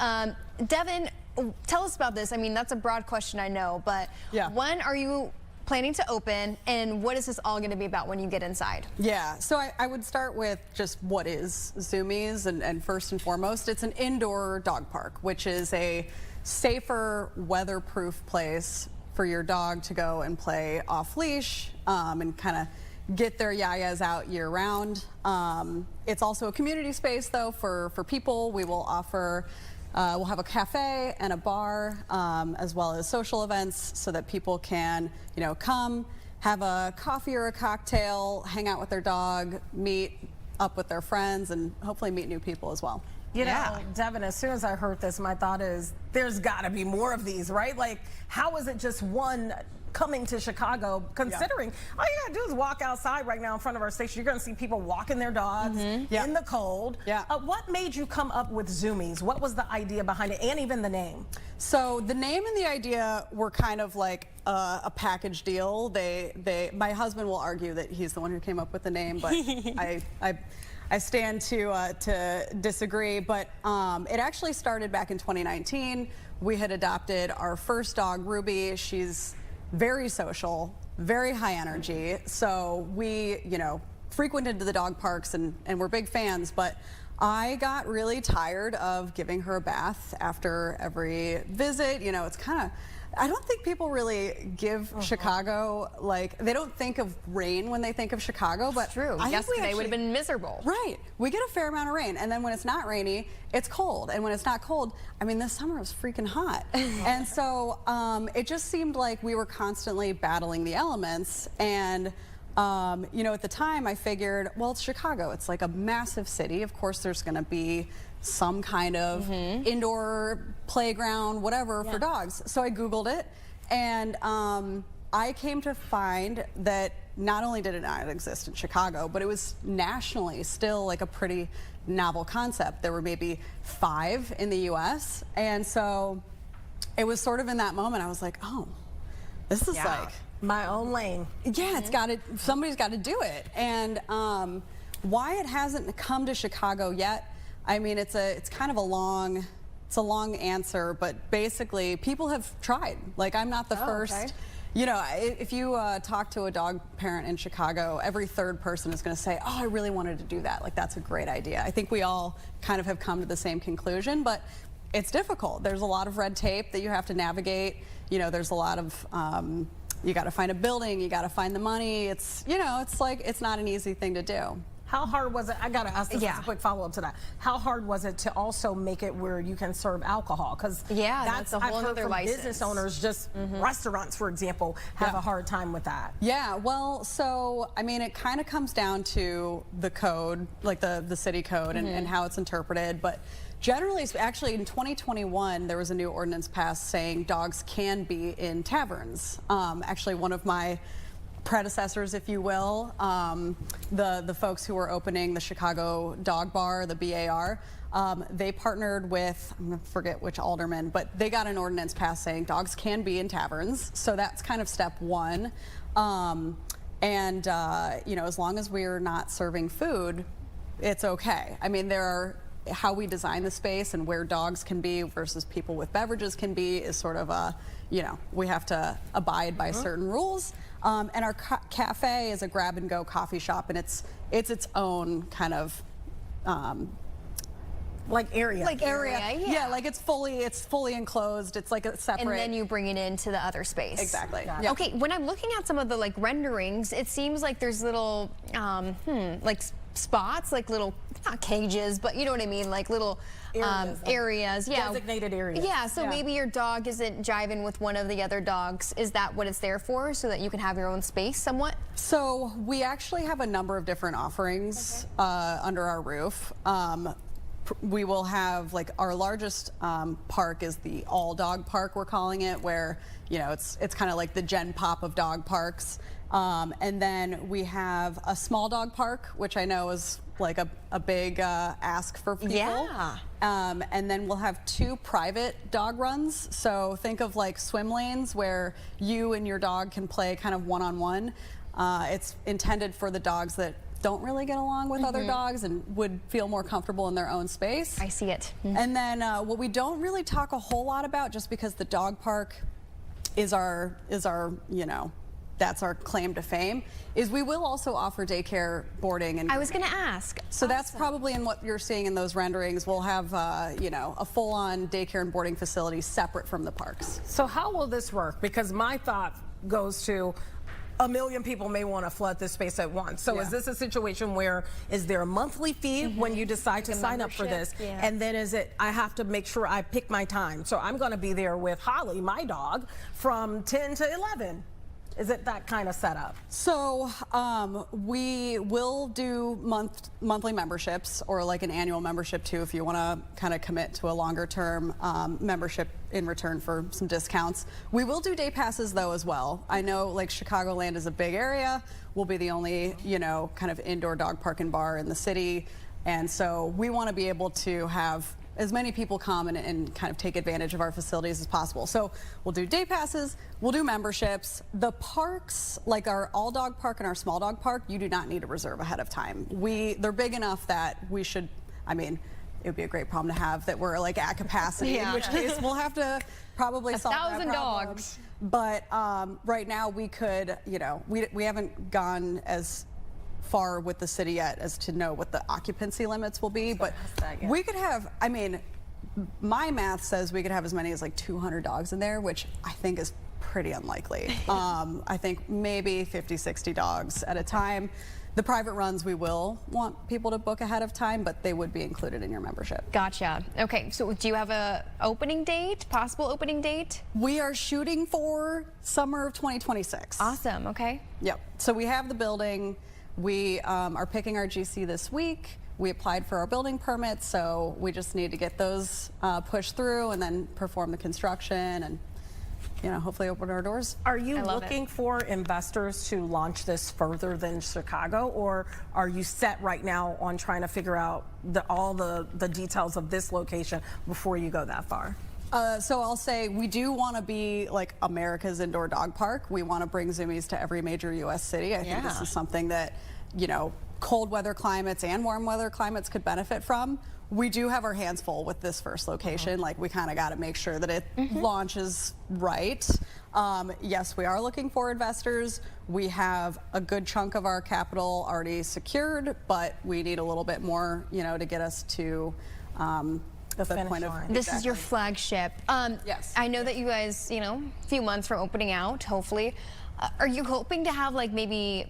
Devon, tell us about this. I mean, that's a broad question, I know, but when are you planning to open, and what is this all going to be about when you get inside? Yeah, so I would start with just what is Zoomies, and first and foremost, it's an indoor dog park, which is a safer, weatherproof place for your dog to go and play off leash and kind of get their yayas out year round. It's also a community space though for people. We will offer we'll have a cafe and a bar, as well as social events, so that people can, you know, come, have a coffee or a cocktail, hang out with their dog, meet up with their friends, and hopefully meet new people as well. You know, Devon, as soon as I heard this, my thought is, there's got to be more of these, right? Like, how is it just one coming to Chicago, considering all you gotta do is walk outside right now in front of our station. You're gonna see people walking their dogs in the cold. What made you come up with Zoomies? What was the idea behind it, and even the name? So the name and the idea were kind of like a package deal. My husband will argue that he's the one who came up with the name, but I stand to disagree. But it actually started back in 2019. We had adopted our first dog, Ruby. She's very social, very high energy. So we, you know, frequented the dog parks and we're big fans, but I got really tired of giving her a bath after every visit. You know, it's kind of, I don't think people really give Chicago, like, they don't think of rain when they think of Chicago, but true. Yesterday would have been miserable. Right. We get a fair amount of rain, and then when it's not rainy, it's cold. And when it's not cold, I mean, this summer was freaking hot. And so it just seemed like we were constantly battling the elements. And you know, at the time I figured, well, it's Chicago. It's like a massive city. Of course, there's going to be some kind of indoor playground, whatever, for dogs. So I Googled it, and I came to find that not only did it not exist in Chicago, but it was nationally still like a pretty novel concept. There were maybe 5 in the US. And so it was sort of in that moment, I was like, oh, this is like my own lane. Yeah, it's got to, somebody's got to do it. And why it hasn't come to Chicago yet, I mean, it's kind of a long answer, but basically people have tried. Like, I'm not the first. Okay. You know, if you talk to a dog parent in Chicago, every 3rd person is going to say, oh, I really wanted to do that. Like, that's a great idea. I think we all kind of have come to the same conclusion, but it's difficult. There's a lot of red tape that you have to navigate. You know, there's a lot of, you got to find a building, you got to find the money. It's, you know, it's like, it's not an easy thing to do. How hard was it? I got to ask this as a quick follow-up to that. How hard was it to also make it where you can serve alcohol? Because that's a whole I've heard other from license. business owners, just restaurants, for example, have a hard time with that. Yeah, well, so, I mean, it kind of comes down to the code, like the city code and how it's interpreted. But generally, actually in 2021, there was a new ordinance passed saying dogs can be in taverns. Actually, one of my predecessors, if you will, the folks who were opening the Chicago Dog Bar, the BAR, they partnered with, I'm gonna forget which alderman, but they got an ordinance passed saying dogs can be in taverns. So that's kind of step 1. You know, as long as we're not serving food, it's okay. I mean, there are, how we design the space and where dogs can be versus people with beverages can be is sort of a, you know, we have to abide by certain rules. And our cafe is a grab-and-go coffee shop, and it's its own kind of like area. Like area. Yeah, like it's fully enclosed. It's like a separate. And then you bring it into the other space. Exactly. Yeah. Okay, when I'm looking at some of the like renderings, it seems like there's little like spots, like little, not cages, but you know what I mean, like little areas, designated areas. Yeah, so maybe your dog isn't jiving with one of the other dogs. Is that what it's there for, so that you can have your own space somewhat? So we actually have a number of different offerings under our roof. We will have, like, our largest park is the all dog park, we're calling it, where, you know, it's kind of like the Gen Pop of dog parks. And then we have a small dog park, which I know is like a big ask for people. Yeah. And then we'll have 2 private dog runs. So think of like swim lanes where you and your dog can play kind of one-on-one. It's intended for the dogs that don't really get along with other dogs and would feel more comfortable in their own space. I see it. And then what we don't really talk a whole lot about, just because the dog park is our, you know, that's our claim to fame, is we will also offer daycare boarding. And I was going to ask. So that's probably in what you're seeing in those renderings. We'll have, you know, a full-on daycare and boarding facility separate from the parks. So how will this work? Because my thought goes to, 1 million people may want to flood this space at once. So is this a situation where, is there a monthly fee when you decide to sign up for this? And then is it, I have to make sure I pick my time. So I'm going to be there with Holly, my dog, from 10 to 11. Is it that kind of setup? So we will do monthly memberships, or like an annual membership too, if you want to kind of commit to a longer term membership in return for some discounts. We will do day passes though as well. I know like Chicagoland is a big area. We'll be the only, you know, kind of indoor dog park and bar in the city. And so we want to be able to have as many people come and kind of take advantage of our facilities as possible. So we'll do day passes, we'll do memberships. The parks, like our all dog park and our small dog park, you do not need to reserve ahead of time. They're big enough that we should, I mean, it would be a great problem to have that we're like at capacity, in which case we'll have to probably solve that problem. 1,000 dogs. But right now we could, you know, we haven't gone as far with the city yet as to know what the occupancy limits will be, but we could have, I mean, my math says we could have as many as like 200 dogs in there, which I think is pretty unlikely. I think maybe 50, 60 dogs at a time. The private runs, we will want people to book ahead of time, but they would be included in your membership. Gotcha. Okay, so do you have a opening date, possible opening date? We are shooting for summer of 2026. Awesome, okay. Yep, so we have the building. We are picking our GC this week. We applied for our building permits, so we just need to get those pushed through and then perform the construction and, you know, hopefully open our doors. Are you looking for investors to launch this further than Chicago, or are you set right now on trying to figure out all the details of this location before you go that far? So I'll say we do want to be like America's indoor dog park. We want to bring Zoomies to every major U.S. city. I think this is something that, you know, cold weather climates and warm weather climates could benefit from. We do have our hands full with this first location. Like, we kind of got to make sure that it launches right. Yes, we are looking for investors. We have a good chunk of our capital already secured, but we need a little bit more, you know, to get us to the point of. This is your flagship. Yes. I know that you guys, you know, a few months from opening out, hopefully. Are you hoping to have like maybe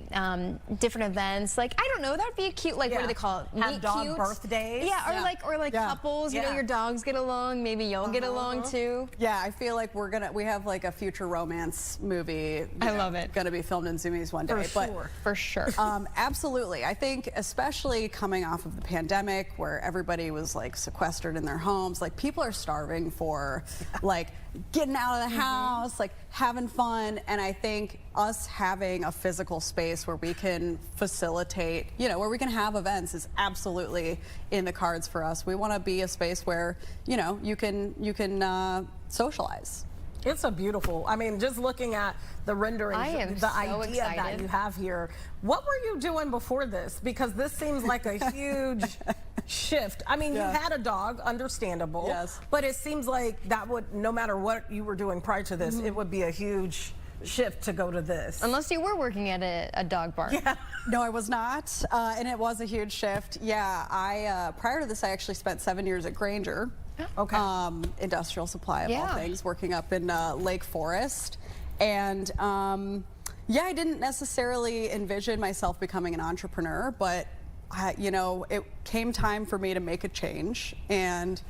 different events? Like, I don't know, that'd be a cute, like, what do they call it? Have dog birthdays? Yeah, or like couples, you know, your dogs get along, maybe you'll get along too. Yeah, I feel like we have like a future romance movie. I love it. Gonna be filmed in Zoomies one day. For sure. Absolutely. I think especially coming off of the pandemic where everybody was like sequestered in their homes, like people are starving for like getting out of the house, like having fun. And I think us having a physical space where we can facilitate, you know, where we can have events is absolutely in the cards for us. We want to be a space where, you know, you can socialize. It's a beautiful, I mean, just looking at the renderings, I am the so idea that excited. you have here. What were you doing before this? Because this seems like a huge shift. I mean, you had a dog, understandable. Yes. But it seems like that would, no matter what you were doing prior to this, it would be a huge shift to go to this. Unless you were working at a dog park. Yeah. No, I was not, and it was a huge shift. Yeah, I prior to this, I actually spent 7 years at Granger. Okay. Industrial supply of all things, working up in Lake Forest. And yeah, I didn't necessarily envision myself becoming an entrepreneur, but you know, it came time for me to make a change. And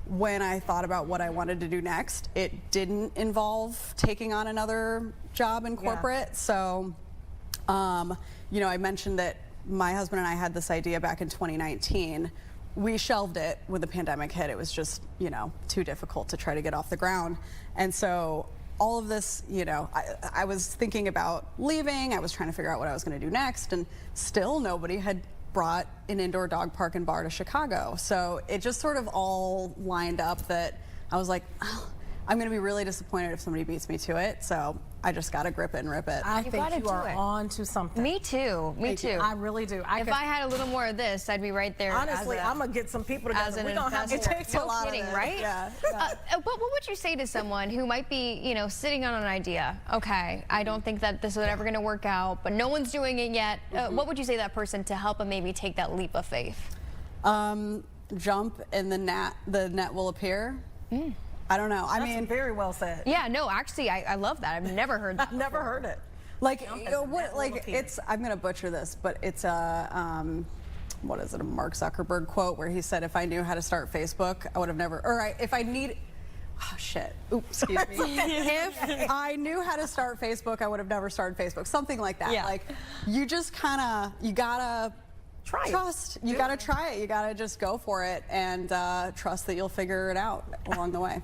when I thought about what I wanted to do next, it didn't involve taking on another job in corporate. So, you know, I mentioned that my husband and I had this idea back in 2019. We shelved it when the pandemic hit. It was just, you know, too difficult to try to get off the ground. And so all of this, you know, I was thinking about leaving. I was trying to figure out what I was going to do next. And still nobody had brought an indoor dog park and bar to Chicago. So it just sort of all lined up that I was like, oh, I'm going to be really disappointed if somebody beats me to it. So I just got to grip it and rip it. I think you are on to something. Me too. Me too. I really do. If I had a little more of this, I'd be right there. Honestly, I'm gonna get some people together. We don't have to. It takes a lot kidding, of it. right? Yeah. But what would you say to someone who might be, you know, sitting on an idea? Okay, I don't think that this is ever going to work out, but no one's doing it yet. What would you say to that person to help them maybe take that leap of faith? Jump and the net will appear. I don't know. I mean, very well said. Yeah, no, actually, I love that. I've never heard that. I've never heard it. Like, you know, what? Like, it's. I'm gonna butcher this, but it's a. What is it? A Mark Zuckerberg quote where he said, "If I knew how to start Facebook, I would have never." Or if I need. Oh shit. Oops, excuse me. If I knew how to start Facebook, I would have never started Facebook. Something like that. Yeah. Like, you just kind of, you gotta. Trust. You got to try it. You got to just go for it and trust that you'll figure it out along the way.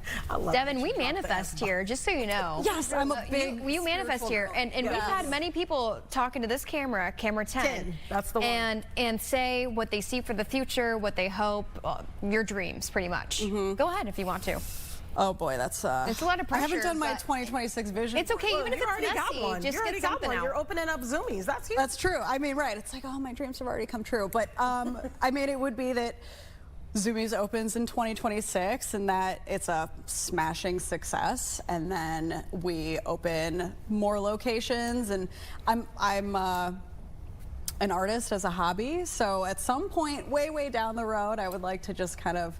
Devin, we manifest here, just so you know. Yes, I'm a big. You manifest here, and we've had many people talking to this camera 10. That's the one. And say what they see for the future, what they hope, your dreams, pretty much. Go ahead if you want to. Oh boy, that's it's a lot of pressure. I haven't done my 2026 vision. It's okay, even if it's already messy. got one. Just you get something out. You're opening up Zoomies. That's huge. That's true. I mean, right? It's like, oh, my dreams have already come true. But I mean, it would be that Zoomies opens in 2026, and that it's a smashing success, and then we open more locations, and I'm an artist as a hobby. So at some point, way down the road, I would like to just kind of,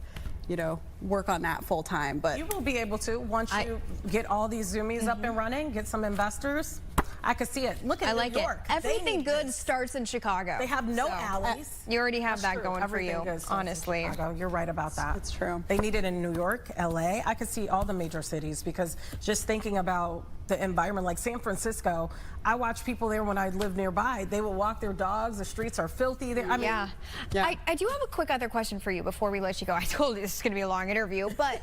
you know, work on that full time. But you will be able to once you get all these Zoomies up and running, get some investors. I could see it. Look at New York. Everything good starts in Chicago. They have no alleys. You already have that going for you, honestly. You're right about that. It's true. They need it in New York, LA. I could see all the major cities because just thinking about the environment, like San Francisco, I watch people there when I live nearby. They will walk their dogs. The streets are filthy there. I mean, I do have a quick other question for you before we let you go. I told you this is going to be a long interview, but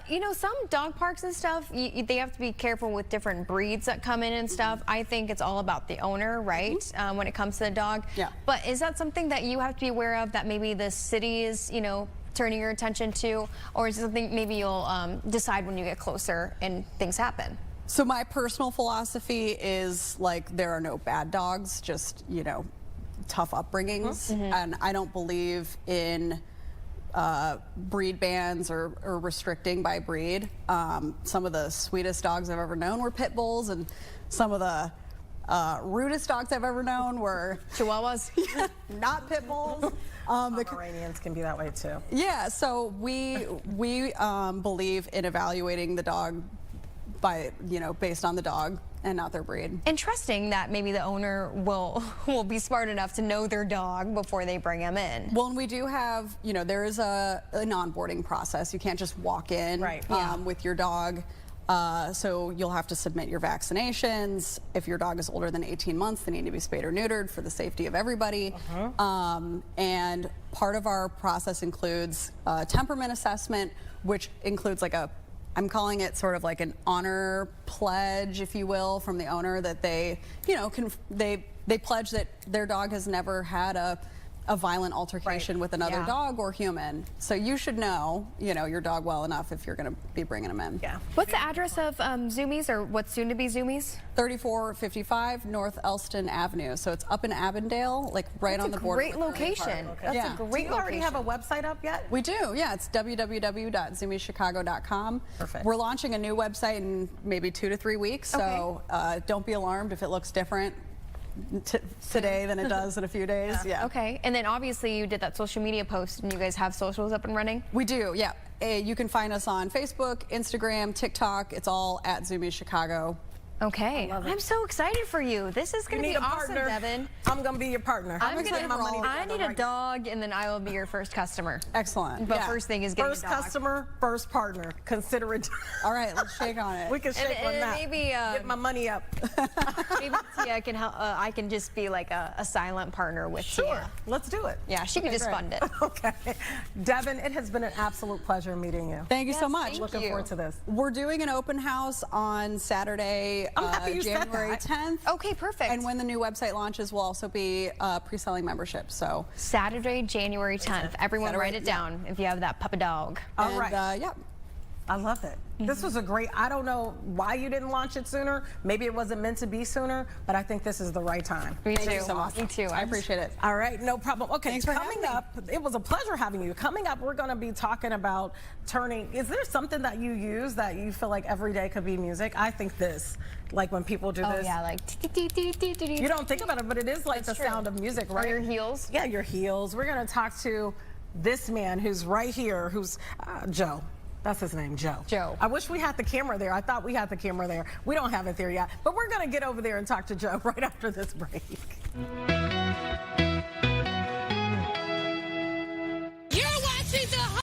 you know, some dog parks and stuff, they have to be careful with different breeds that come in and stuff. I think it's all about the owner, right? When it comes to the dog. Yeah. But is that something that you have to be aware of that maybe the city is, you know, turning your attention to, or is it something maybe you'll decide when you get closer and things happen? So my personal philosophy is like there are no bad dogs, just, you know, tough upbringings. And I don't believe in breed bans or restricting by breed. Some of the sweetest dogs I've ever known were pit bulls, and some of the rudest dogs I've ever known were Chihuahuas, not pit bulls. Pomeranians can be that way too. Yeah, so we believe in evaluating the dog by, you know, based on the dog and not their breed. And trusting that maybe the owner will be smart enough to know their dog before they bring him in. Well, and we do have, you know, there is an onboarding process. You can't just walk in with your dog. So you'll have to submit your vaccinations. If your dog is older than 18 months, they need to be spayed or neutered for the safety of everybody. And part of our process includes temperament assessment, which includes like I'm calling it sort of like an honor pledge, if you will, from the owner that they, you know, they pledge that their dog has never had a violent altercation with another dog or human. So you should know, you know, your dog well enough if you're going to be bringing them in. Yeah. What's the address of Zoomies, or what's soon to be Zoomies? 3455 North Elston Avenue. So it's up in Avondale, like right on the border. Great location. That's a great location. Do you already have a website up yet? We do, yeah. It's www.zoomieschicago.com. Perfect. We're launching a new website in maybe 2 to 3 weeks, so don't be alarmed if it looks different today than it does in a few days. Yeah. Okay. And then obviously you did that social media post, and you guys have socials up and running? We do, yeah. You can find us on Facebook, Instagram, TikTok. It's all at Zoomies Chicago. Okay. I'm so excited for you. This is going to be awesome, Devin. I'm going to be your partner. I need a dog, and then I will be your first customer. Excellent. But first thing is getting a dog. First customer, first partner. Consider it. All right, let's shake on it. We can shake on that. Maybe get my money up. Maybe Tia can help. I can just be like a silent partner with Tia. Sure. Let's do it. Yeah, she can just fund it. Okay. Devin, it has been an absolute pleasure meeting you. Thank you so much. Looking forward to this. We're doing an open house on Saturday, I'm happy you January said that. 10th. Okay, perfect. And when the new website launches, we'll also be pre-selling memberships. So Saturday, January 10th. Everyone write it down if you have that puppy dog. All right. Yeah. I love it. This was a great, I don't know why you didn't launch it sooner. Maybe it wasn't meant to be sooner, but I think this is the right time. Me too. Thank you so much. Me too. I appreciate it. All right, no problem. Okay, Thanks for coming up, it was a pleasure having you. Coming up, we're going to be talking about turning, is there something that you use that you feel like every day could be music? I think this, like when people do this. Oh yeah, like you don't think about it, but it is like the sound of music, right? Or your heels. Yeah, your heels. We're going to talk to this man who's right here, who's Joe. That's his name, Joe. Joe. I wish we had the camera there. I thought we had the camera there. We don't have it there yet. But we're going to get over there and talk to Joe right after this break. You're watching the...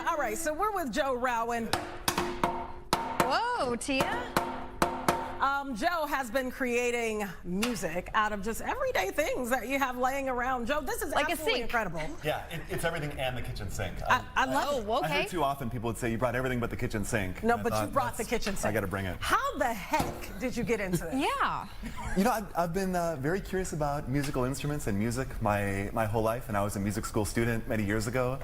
All right, so we're with Joe Rowan. Whoa, Tia. Joe has been creating music out of just everyday things that you have laying around. Joe, this is like absolutely a sink. incredible. Yeah, it's everything and the kitchen sink. I love it. Okay. I heard too often people would say you brought everything but the kitchen sink. No, but you brought the kitchen sink. I got to bring it. How the heck did you get into this? Yeah. You know, I've been very curious about musical instruments and music my whole life, and I was a music school student many years ago.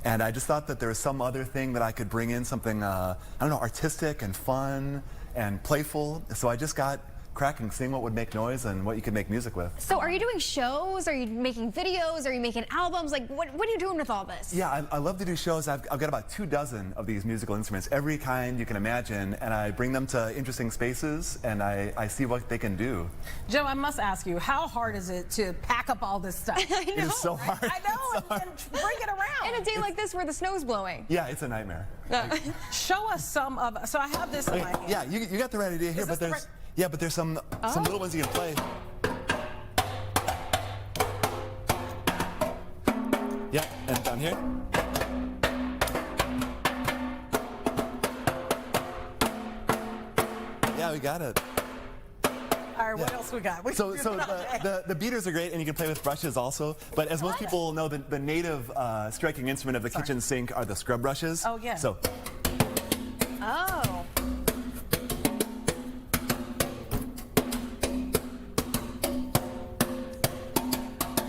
And I just thought that there was some other thing that I could bring in, something, I don't know, artistic and fun and playful. So I just got cracking, seeing what would make noise and what you could make music with. So are you doing shows? Are you making videos? Are you making albums? Like, what are you doing with all this? Yeah, I love to do shows. I've got about 24 of these musical instruments, every kind you can imagine, and I bring them to interesting spaces, and I see what they can do. Joe, I must ask you, how hard is it to pack up all this stuff? I know, It is so hard. I know, and bring it around. In a day like this where the snow's blowing. Yeah, it's a nightmare. Show us some of, so I have this in my hand. Yeah, you got the right idea here, but there's but there's some little ones you can play. Yeah, and down here. Yeah, we got it. All right, what else we got? So the beaters are great, and you can play with brushes also. But as most people know, the native striking instrument of the kitchen sink are the scrub brushes. Oh, yeah. So. Oh.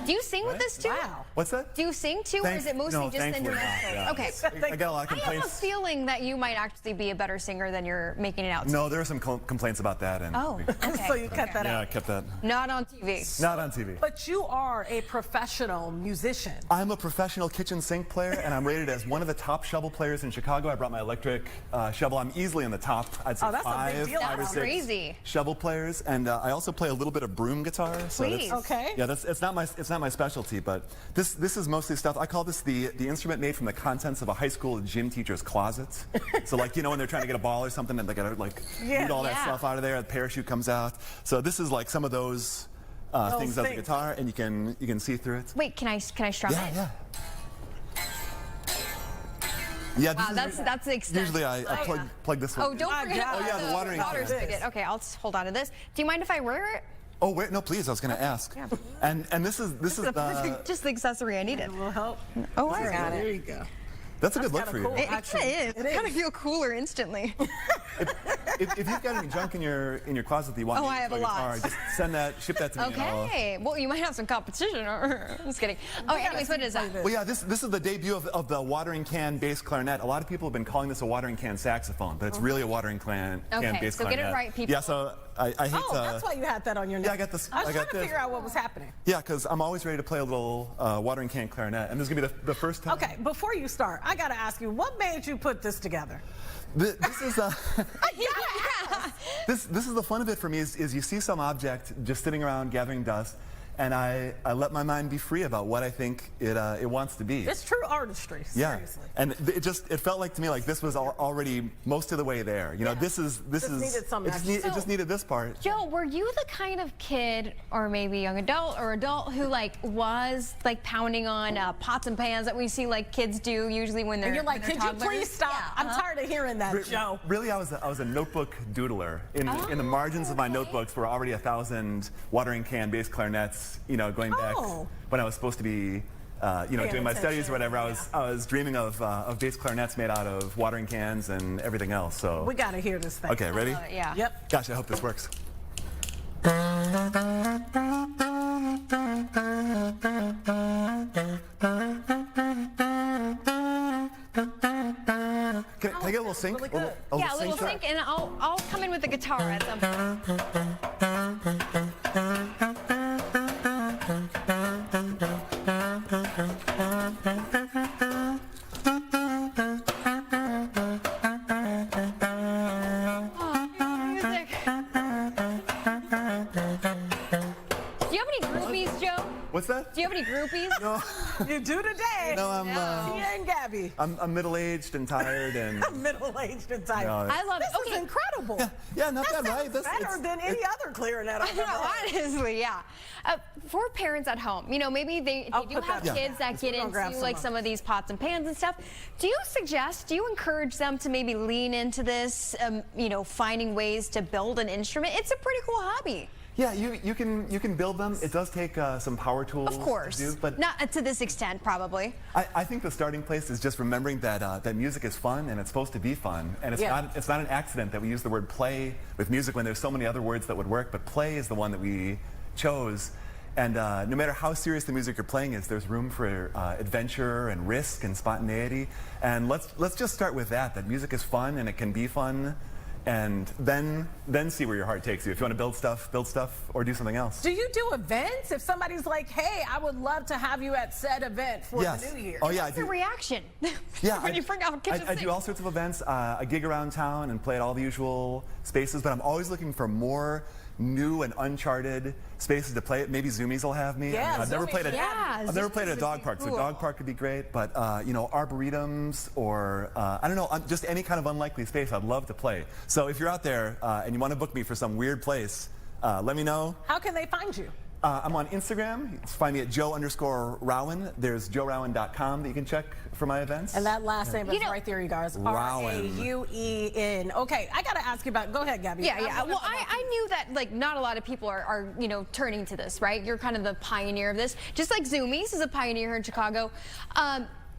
Do you sing with this too? Wow. What's that? Do you sing too, or is it mostly just thankfully instrumental? not, yeah. Okay. I got a lot of I have a complaints. feeling that you might actually be a better singer than you're making it out to. No, there were some complaints about that. And Oh, okay. So you cut that yeah, out. I kept that. Not on TV. Not on TV. But you are a professional musician. I'm a professional kitchen sink player, and I'm rated as one of the top shovel players in Chicago. I brought my electric shovel. I'm easily in the top, I'd say Oh, that's a big deal. five or That's six crazy. shovel players, and I also play a little bit of broom guitar. So Please. Okay. Yeah, it's not my specialty, but this is mostly stuff. I call this the instrument made from the contents of a high school gym teacher's closet. So like, you know, when they're trying to get a ball or something, and they gotta like eat all that stuff out of there, the parachute comes out. So this is like some of those things as a guitar, and you can see through it. Wait, can I strum it? Yeah. Yeah, Wow, that's the extent. usually I plug this one. Oh, don't forget about the watering water can. spigot. Okay, I'll just hold on to this. Do you mind if I wear it? Oh wait, no, please. I was going to ask. Yeah. And this is just the accessory I needed. Will help. Oh, I got There it. you go. That's a good look for you. cool. It kind of is. It I kind is. of feel cooler instantly. If you've got any junk in your closet that you want Oh, me I to have a play guitar, lot. just ship that to me. and I'll- Okay. Well, you might have some competition. Just kidding. Oh, anyways, what is that? Well, yeah, this is the debut of the watering can bass clarinet. A lot of people have been calling this a watering can saxophone, but it's really a watering can Okay, bass so clarinet. get it right, people. Yeah, so I hate Oh, that's why you had that on your neck. Yeah, I got this. I was I trying got to this. figure out what was happening. Yeah, because I'm always ready to play a little watering can clarinet, and this is gonna be the first time. Okay, before you start, I gotta ask you, what made you put this together? This is Yeah. this is the fun of it for me is you see some object just sitting around gathering dust, and I let my mind be free about what I think it wants to be. It's true artistry, Yeah, seriously. and it felt like to me like this was already most of the way there. You know, this is needed some it just needed this part. Joe, were you the kind of kid, or maybe young adult or adult, who was pounding on pots and pans that we see like kids do usually when they're And you're like, when could they're you toddlers? please stop? Yeah, I'm tired of hearing that, Joe. Really, I was a notebook doodler. In the margins of my notebooks were already 1,000 watering can bass clarinets. You know, going back when I was supposed to be, doing my studies or whatever. I was dreaming of bass clarinets made out of watering cans and everything else. So We gotta hear this thing. okay, ready? Yeah. Yep. Gosh, I hope this works. Can I get a little sync? Really good. Yeah, a little sync, and I'll come in with the guitar at some point. What's that? Do you have any groupies? No. You do today. No, I'm. Tia and Gabby. I'm middle-aged and tired and. Middle-aged and tired. No, I love it. This is incredible. Yeah, not That bad, right? sounds better than any other clarinet I've ever heard. Honestly, yeah. For parents at home, you know, maybe they do have kids that get into like some of these pots and pans and stuff. Do you encourage them to maybe lean into this, you know, finding ways to build an instrument? It's a pretty cool hobby. Yeah, you can build them. It does take some power tools. Of course, to do, but not to this extent, probably. I think the starting place is just remembering that that music is fun and it's supposed to be fun, and it's not an accident that we use the word play with music when there's so many other words that would work. But play is the one that we chose, and no matter how serious the music you're playing is, there's room for adventure and risk and spontaneity. And let's just start with that. That music is fun and it can be fun. And then see where your heart takes you. If you want to build stuff, or do something else. Do you do events? If somebody's like, hey, I would love to have you at said event for the new year. Oh yeah, What's the reaction? Yeah, when you bring out kitchen I do all sorts of events. I gig around town and play at all the usual spaces, but I'm always looking for more new and uncharted spaces to play at. Maybe Zoomies will have me. Yeah, I've never played at I've never played at a dog park, so dog park could be great. But you know, arboretums or I don't know, just any kind of unlikely space, I'd love to play. So if you're out there and you want to book me for some weird place, let me know. How can they find you? I'm on Instagram. You can find me at Joe_Rowan. There's joerowan.com that you can check for my events. And that last name is right there, you guys. Rauen. Okay, I got to ask you about, go ahead, Gabby. Yeah. Well, I knew that, like, not a lot of people are, you know, turning to this, right? You're kind of the pioneer of this. Just like Zoomies is a pioneer here in Chicago.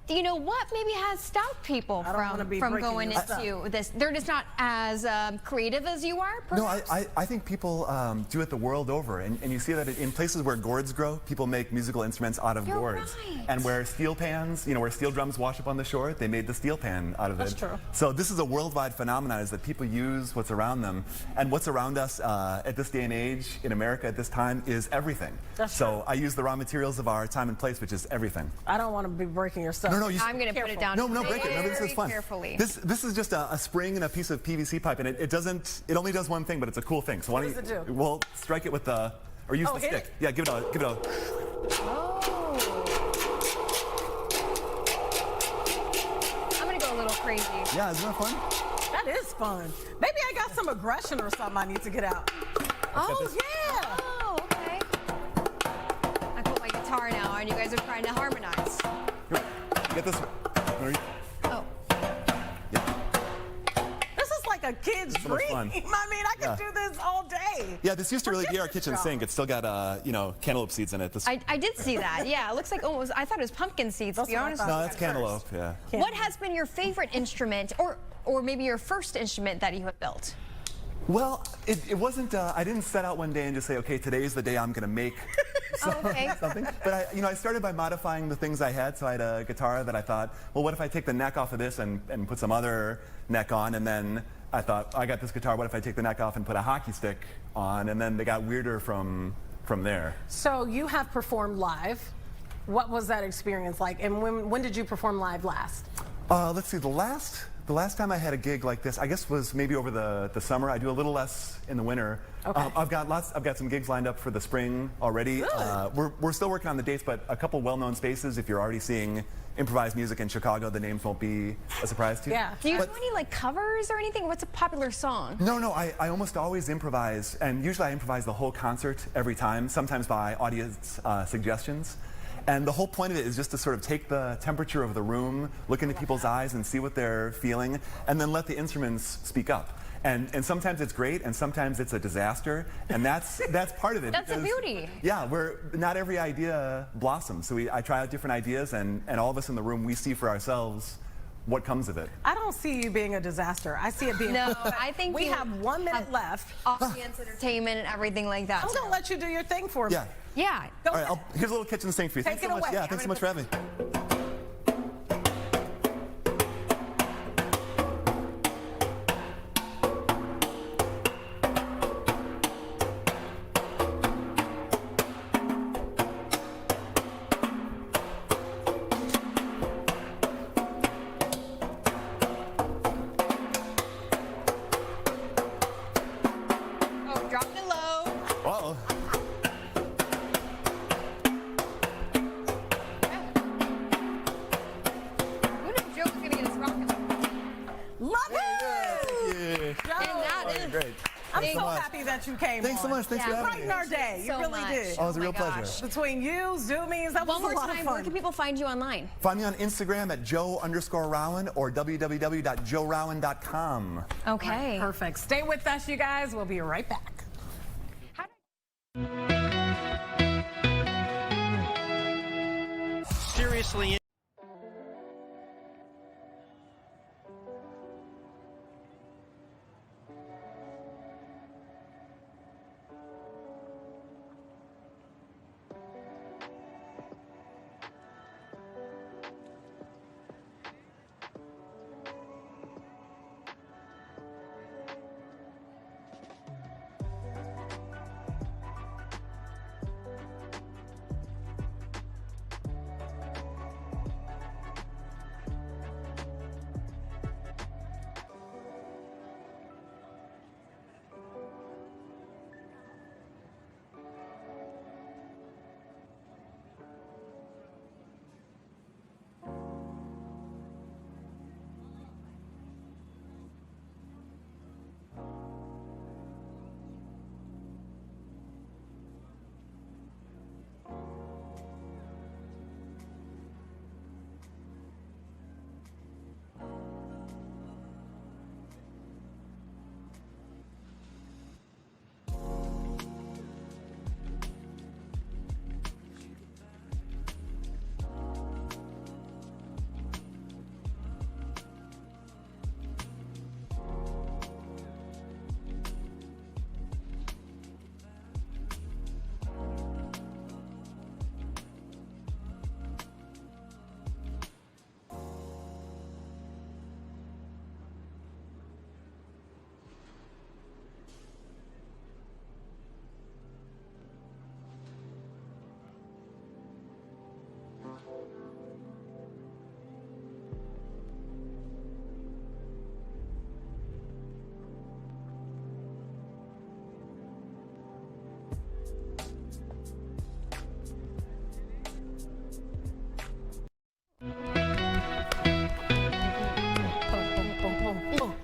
You know what maybe has stopped people from going into this? They're just not as creative as you are, perhaps? No, I think people do it the world over. And you see that in places where gourds grow, people make musical instruments out of gourds. Right. And where steel pans, you know, where steel drums wash up on the shore, they made the steel pan out of it. That's true. So this is a worldwide phenomenon, is that people use what's around them. And what's around us at this day and age in America at this time is everything. That's so true. I use the raw materials of our time and place, which is everything. I don't want to be breaking your stuff. No, I'm going to put it down. No, break it. Remember, this is fun. Carefully. This is just a spring and a piece of PVC pipe, and it only does one thing, but it's a cool thing. So why don't does it do? Well, strike it with the, or use the hit stick. it? Yeah, give it a. Oh. I'm going to go a little crazy. Yeah, isn't that fun? That is fun. Maybe I got some aggression or something I need to get out. Oh, yeah. Oh, okay. I put my guitar now, and you guys are trying to harmonize. Here, get this one. Oh. This is like a kid's so much dream. fun. I mean, I could do this all day. Yeah, this used to really be our kitchen sink. It's still got you know, cantaloupe seeds in it. I did see that. Yeah, it looks like I thought it was pumpkin seeds, to be honest. No, that's cantaloupe. Yeah. What has been your favorite instrument, or maybe your first instrument that you have built? Well, it wasn't. I didn't set out one day and just say, okay, today's the day I'm going to make something. But I started by modifying the things I had. So I had a guitar that I thought, well, what if I take the neck off of this and put some other neck on? And then I thought, I got this guitar. What if I take the neck off and put a hockey stick on? And then they got weirder from there. So you have performed live. What was that experience like? And when did you perform live last? Let's see. The last time I had a gig like this, I guess, was maybe over the summer. I do a little less in the winter. Okay. I've got some gigs lined up for the spring already. Really? We're still working on the dates, but a couple well-known spaces. If you're already seeing improvised music in Chicago, the names won't be a surprise to you. Yeah. Do you do any like covers or anything? What's a popular song? No. I almost always improvise, and usually I improvise the whole concert every time. Sometimes by audience suggestions. And the whole point of it is just to sort of take the temperature of the room, look into people's eyes and see what they're feeling, and then let the instruments speak up. And sometimes it's great, and sometimes it's a disaster, and that's part of it. That's the beauty. Yeah, not every idea blossoms. So I try out different ideas, and all of us in the room, we see for ourselves what comes of it. I don't see you being a disaster. I see it being. No, I think we have 1 minute left. Audience entertainment and everything like that. I'm gonna let you do your thing for me. Yeah. Yeah. All right, here's a little kitchen sink for you. Take Thanks so it much. away. Yeah, thanks so much for having me. Oh, dropped it low. Uh-oh. great. I'm Thanks so so much. happy that you came. Thanks so much. Thanks for having me. Brightened our day. You So really much. did. Oh, it was a real pleasure. Between you, Zoomies, that was One more a lot time, of where fun. can people find you online? Find me on Instagram at joe_rowan or www.joerowan.com. Okay. Perfect. Stay with us, you guys. We'll be right back. Seriously.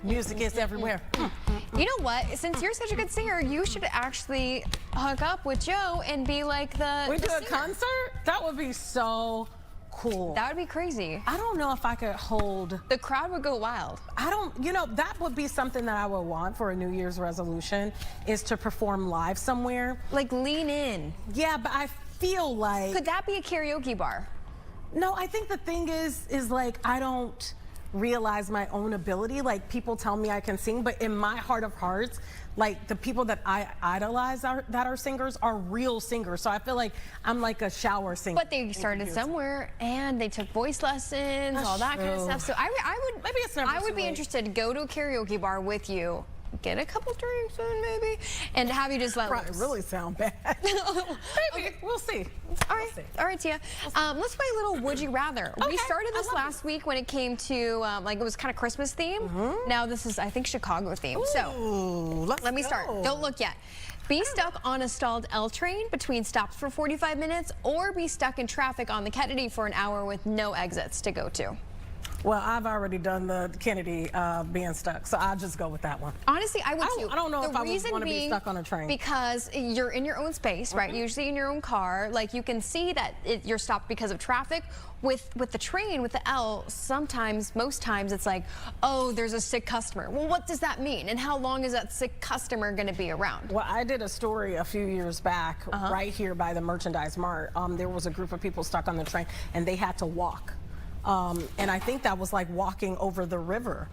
Music is everywhere. You know what? Since you're such a good singer, you should actually hook up with Joe and be like the We do a singer. concert? That would be so cool. That would be crazy. I don't know if I could hold. The crowd would go wild. I don't, you know, that would be something that I would want for a New Year's resolution, is to perform live somewhere. Like lean in. Yeah, but I feel like. Could that be a karaoke bar? No, I think the thing is like, I don't realize my own ability. Like, people tell me I can sing, but in my heart of hearts, like, the people that I idolize that are singers are real singers. So I feel like I'm like a shower singer. But they started somewhere and they took voice lessons, all that kind of stuff. So I would maybe it's never I would too be late. interested to go to a karaoke bar with you, get a couple drinks in maybe, and have you just let Probably loose. really sound bad. Maybe. We'll see. All right, Tia. Let's play a little Would You Rather. We started this last week when it came to, like, it was kind of Christmas theme. Now this is, I think, Chicago theme. So let me start. Don't look yet. Be stuck on a stalled L train between stops for 45 minutes, or be stuck in traffic on the Kennedy for an hour with no exits to go to. Well, I've already done the Kennedy being stuck, so I'll just go with that one. Honestly, I would too. I don't know The if I would reason want to be being stuck on a train. Because you're in your own space, right? Usually in your own car. Like, you can see that you're stopped because of traffic. With the train, with the L, sometimes, most times, it's like, oh, there's a sick customer. Well, what does that mean? And how long is that sick customer going to be around? Well, I did a story a few years back right here by the Merchandise Mart. There was a group of people stuck on the train, and they had to walk. And I think that was like walking over the river.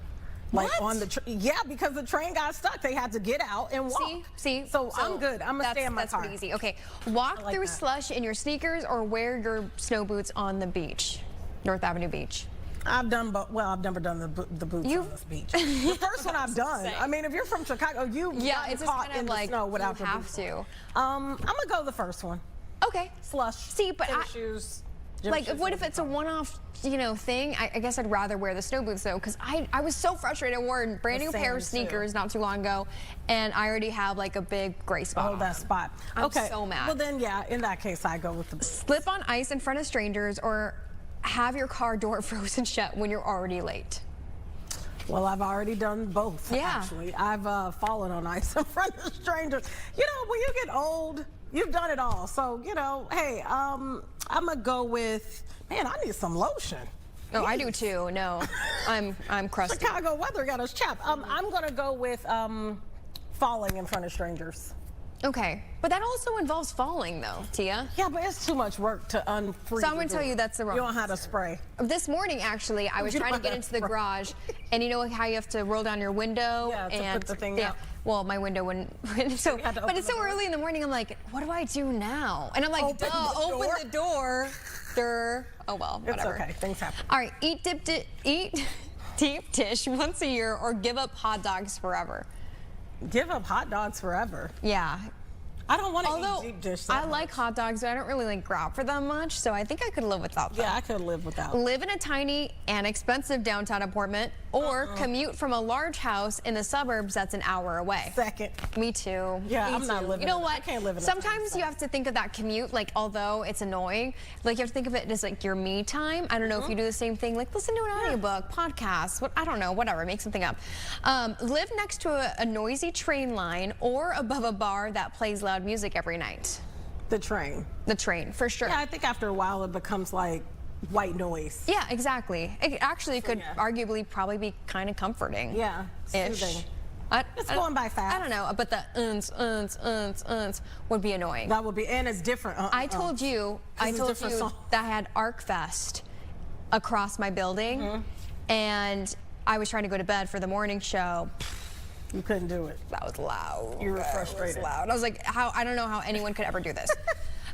Like on the yeah, because the train got stuck. They had to get out and walk. See? So I'm good. I'm gonna stay in my that's car. pretty easy. Okay, walk like through that. slush in your sneakers or wear your snow boots on the beach, North Avenue Beach. I've done, well, I've never done the boots on this beach. The first one I've done. I mean, if you're from Chicago, you've gotten it's just caught kind in of the like snow without you your have boots to. on. I'm gonna go the first one. Okay, slush. See, but tennis shoes. Gym Like, shoes what will if be it's a fine. one-off, thing? I guess I'd rather wear the snow boots, though, because I was so frustrated. I wore a brand new pair of same, too. sneakers not too long ago, and I already have, like, a big gray spot. Oh, that spot. I'm okay. so mad. Well, then, yeah, in that case, I go with the boots. Slip on ice in front of strangers or have your car door frozen shut when you're already late. Well, I've already done both, Yeah. actually. I've fallen on ice in front of strangers. You know, when you get old, you've done it all. So, you know, hey, I'm going to go with, man, I need some lotion. Oh, I do too. No, I'm crusty. Chicago weather got us chapped. I'm going to go with falling in front of strangers. Okay, but that also involves falling, though, Tia. Yeah, but it's too much work to unfreeze. So I'm going to tell you that's the wrong. You don't have to spray. This morning, actually, I was trying to get into the garage, and you know how you have to roll down your window? Yeah, to and put the thing out. Well, my window wouldn't. So, but it's so early in the morning. I'm like, what do I do now? And I'm like, open the door. Oh well, whatever. It's okay. Things happen. All right, eat deep dish once a year, or give up hot dogs forever. Give up hot dogs forever. Yeah. I don't want to eat deep dish. I like hot dogs, but I don't really like grab for them much, so I think I could live without them. Yeah, I could live without. Live in a tiny and expensive downtown apartment, or commute from a large house in the suburbs that's an hour away. Second. Me too. Yeah, Me I'm not too. living. You know what? I can't live in. Sometimes you have to think of that commute, like, although it's annoying, like you have to think of it as like your me time. I don't know if you do the same thing, like listen to an audiobook, podcast, I don't know, whatever, make something up. Live next to a noisy train line, or above a bar that plays loud music every night. The train. The train, for sure. Yeah, I think after a while it becomes like white noise. Yeah, exactly. It actually could arguably probably be kind of comforting. Yeah, soothing. It's going by fast. I don't know, but the would be annoying. That would be, and it's different. I told you that I had ArcFest across my building, and I was trying to go to bed for the morning show. You couldn't do it. That was loud. You were frustrated. That was loud. I was like, I don't know how anyone could ever do this.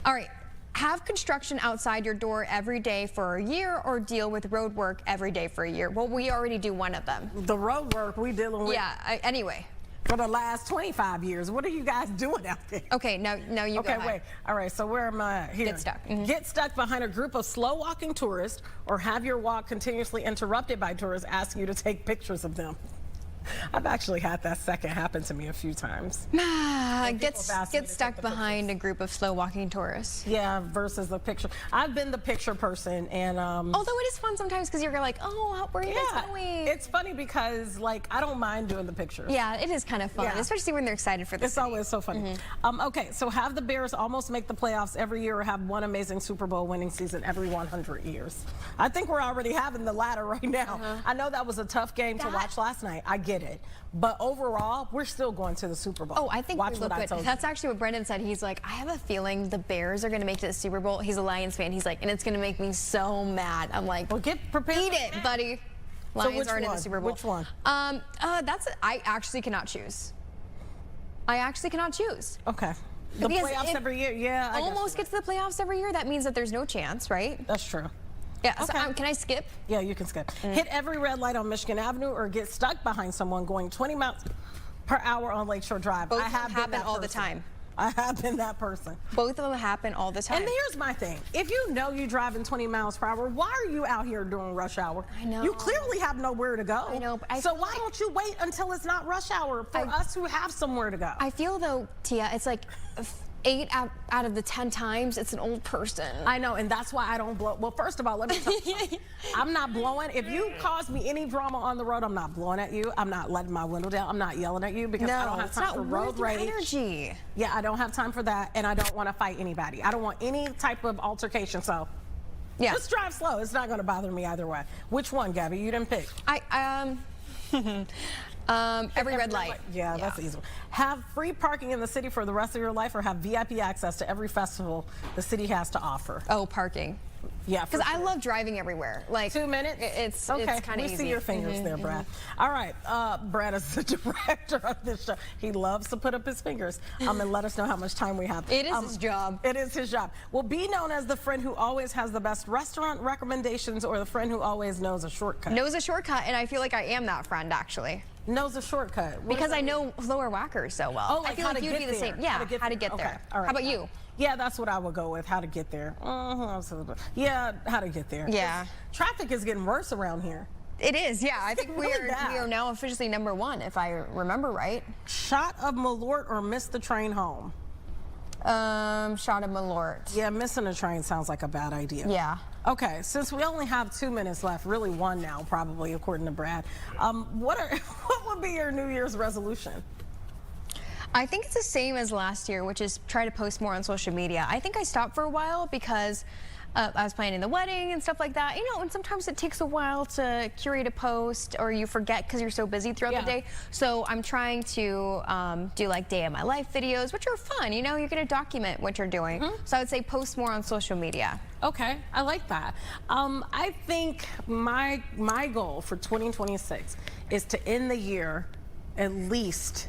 All right. Have construction outside your door every day for a year, or deal with road work every day for a year. Well, we already do one of them. The road work we dealing with. Yeah. Anyway. For the last 25 years, what are you guys doing out there? Okay, now you go. Okay, wait. All right, so where am I here? Get stuck. Get stuck behind a group of slow walking tourists, or have your walk continuously interrupted by tourists asking you to take pictures of them. I've actually had that second happen to me a few times. Get stuck behind a group of slow walking tourists. Yeah, versus the picture. I've been the picture person, and although it is fun sometimes because you're like, oh, where are you guys going? It's funny because like I don't mind doing the pictures. Yeah, it is kind of fun, especially when they're excited for the It's always so funny. Okay, so have the Bears almost make the playoffs every year, or have one amazing Super Bowl winning season every 100 years? I think we're already having the latter right now. I know that was a tough game to watch last night. I get it. But overall, we're still going to the Super Bowl. Oh, I think Watch we look what I good. told you. That's actually what Brendan said. He's like, I have a feeling the Bears are going to make it to the Super Bowl. He's a Lions fan. He's like, and it's going to make me so mad. I'm like, well, get prepared. Eat it, buddy. Lions aren't in the Super Bowl. Which one? I actually cannot choose. I actually cannot choose. Okay. The playoffs every year, yeah. I almost get to the playoffs every year. That means that there's no chance, right? That's true. Yeah, okay. So, can I skip? Yeah, you can skip. Hit every red light on Michigan Avenue, or get stuck behind someone going 20 miles per hour on Lakeshore Drive. Both happen all the time. I have been that person. Both of them happen all the time. And here's my thing. If you know you're driving 20 miles per hour, why are you out here during rush hour? I know. You clearly have nowhere to go. I know. But so why don't you wait until it's not rush hour for us who have somewhere to go? I feel, though, Tia, it's like 8 out of the 10 times it's an old person. I know, and that's why I don't blow. Well, first of all, let me tell you something. I'm not blowing. If you cause me any drama on the road, I'm not blowing at you. I'm not letting my window down. I'm not yelling at you because I don't have time for road rage. Energy. Yeah, I don't have time for that, and I don't want to fight anybody. I don't want any type of altercation, so yeah, just drive slow. It's not going to bother me either way. Which one, Gabby? You didn't pick. Every red light. Yeah, that's the easy one. Have free parking in the city for the rest of your life, or have VIP access to every festival the city has to offer? Oh, parking. Yeah, because I love driving everywhere. Like 2 minutes. It's okay. kind of easy. We see your fingers there, Brad. All right, Brad is the director of this show. He loves to put up his fingers and let us know how much time we have. It is his job. It is his job. Well, be known as the friend who always has the best restaurant recommendations, or the friend who always knows a shortcut. Knows a shortcut, and I feel like I am that friend actually. Knows a shortcut. Because I know Lower Wacker so well. Oh, like I feel how like to you'd get be the there. same. Yeah, how to get there. Okay. All right. How about you? Yeah, that's what I would go with, how to get there. Yeah, how to get there. Yeah. Traffic is getting worse around here. It is, yeah. I think we are now officially #1, if I remember right. Shot of Malort, or miss the train home? Shot of Malort. Yeah, missing a train sounds like a bad idea. Yeah. Okay, since we only have 2 minutes left, really 1 now, probably, according to Brad, what would be your New Year's resolution? I think it's the same as last year, which is try to post more on social media. I think I stopped for a while because I was planning the wedding and stuff like that. You know, and sometimes it takes a while to curate a post, or you forget because you're so busy throughout the day. So I'm trying to do like day of my life videos, which are fun. You know, you're going to document what you're doing. So I would say post more on social media. Okay, I like that. I think my goal for 2026 is to end the year at least.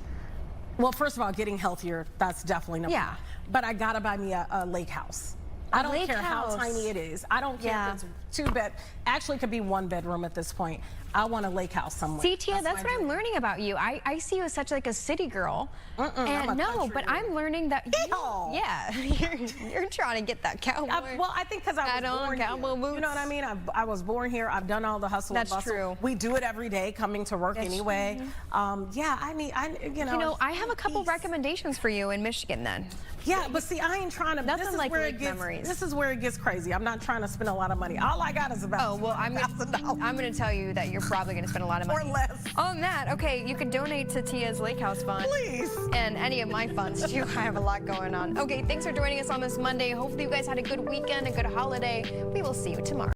Well, first of all, getting healthier, that's definitely number one. But I gotta buy me a lake house. I don't care how tiny it is. I don't care if it's 2 bed. Actually, it could be 1 bedroom at this point. I want a lake house somewhere. CTA, that's what I'm learning about you. I see you as such like a city girl. And no, but I'm learning that you're trying to get that cowboy. Well, I think because I was born cowboy boots. You know what I mean? I was born here. I've done all the hustle and bustle. That's true. We do it every day coming to work anyway. Yeah, I mean, you know. I have a couple recommendations for you in Michigan then. Yeah, but see, I ain't trying to. Nothing like lake memories. This is where it gets crazy. I'm not trying to spend a lot of money. All I got is about. Oh well, I'm gonna tell you that you're probably gonna spend a lot of money. Or less. On that, okay, you can donate to Tia's Lake House Fund. Please. And any of my funds too. I have a lot going on. Okay, thanks for joining us on this Monday. Hopefully you guys had a good weekend, a good holiday. We will see you tomorrow.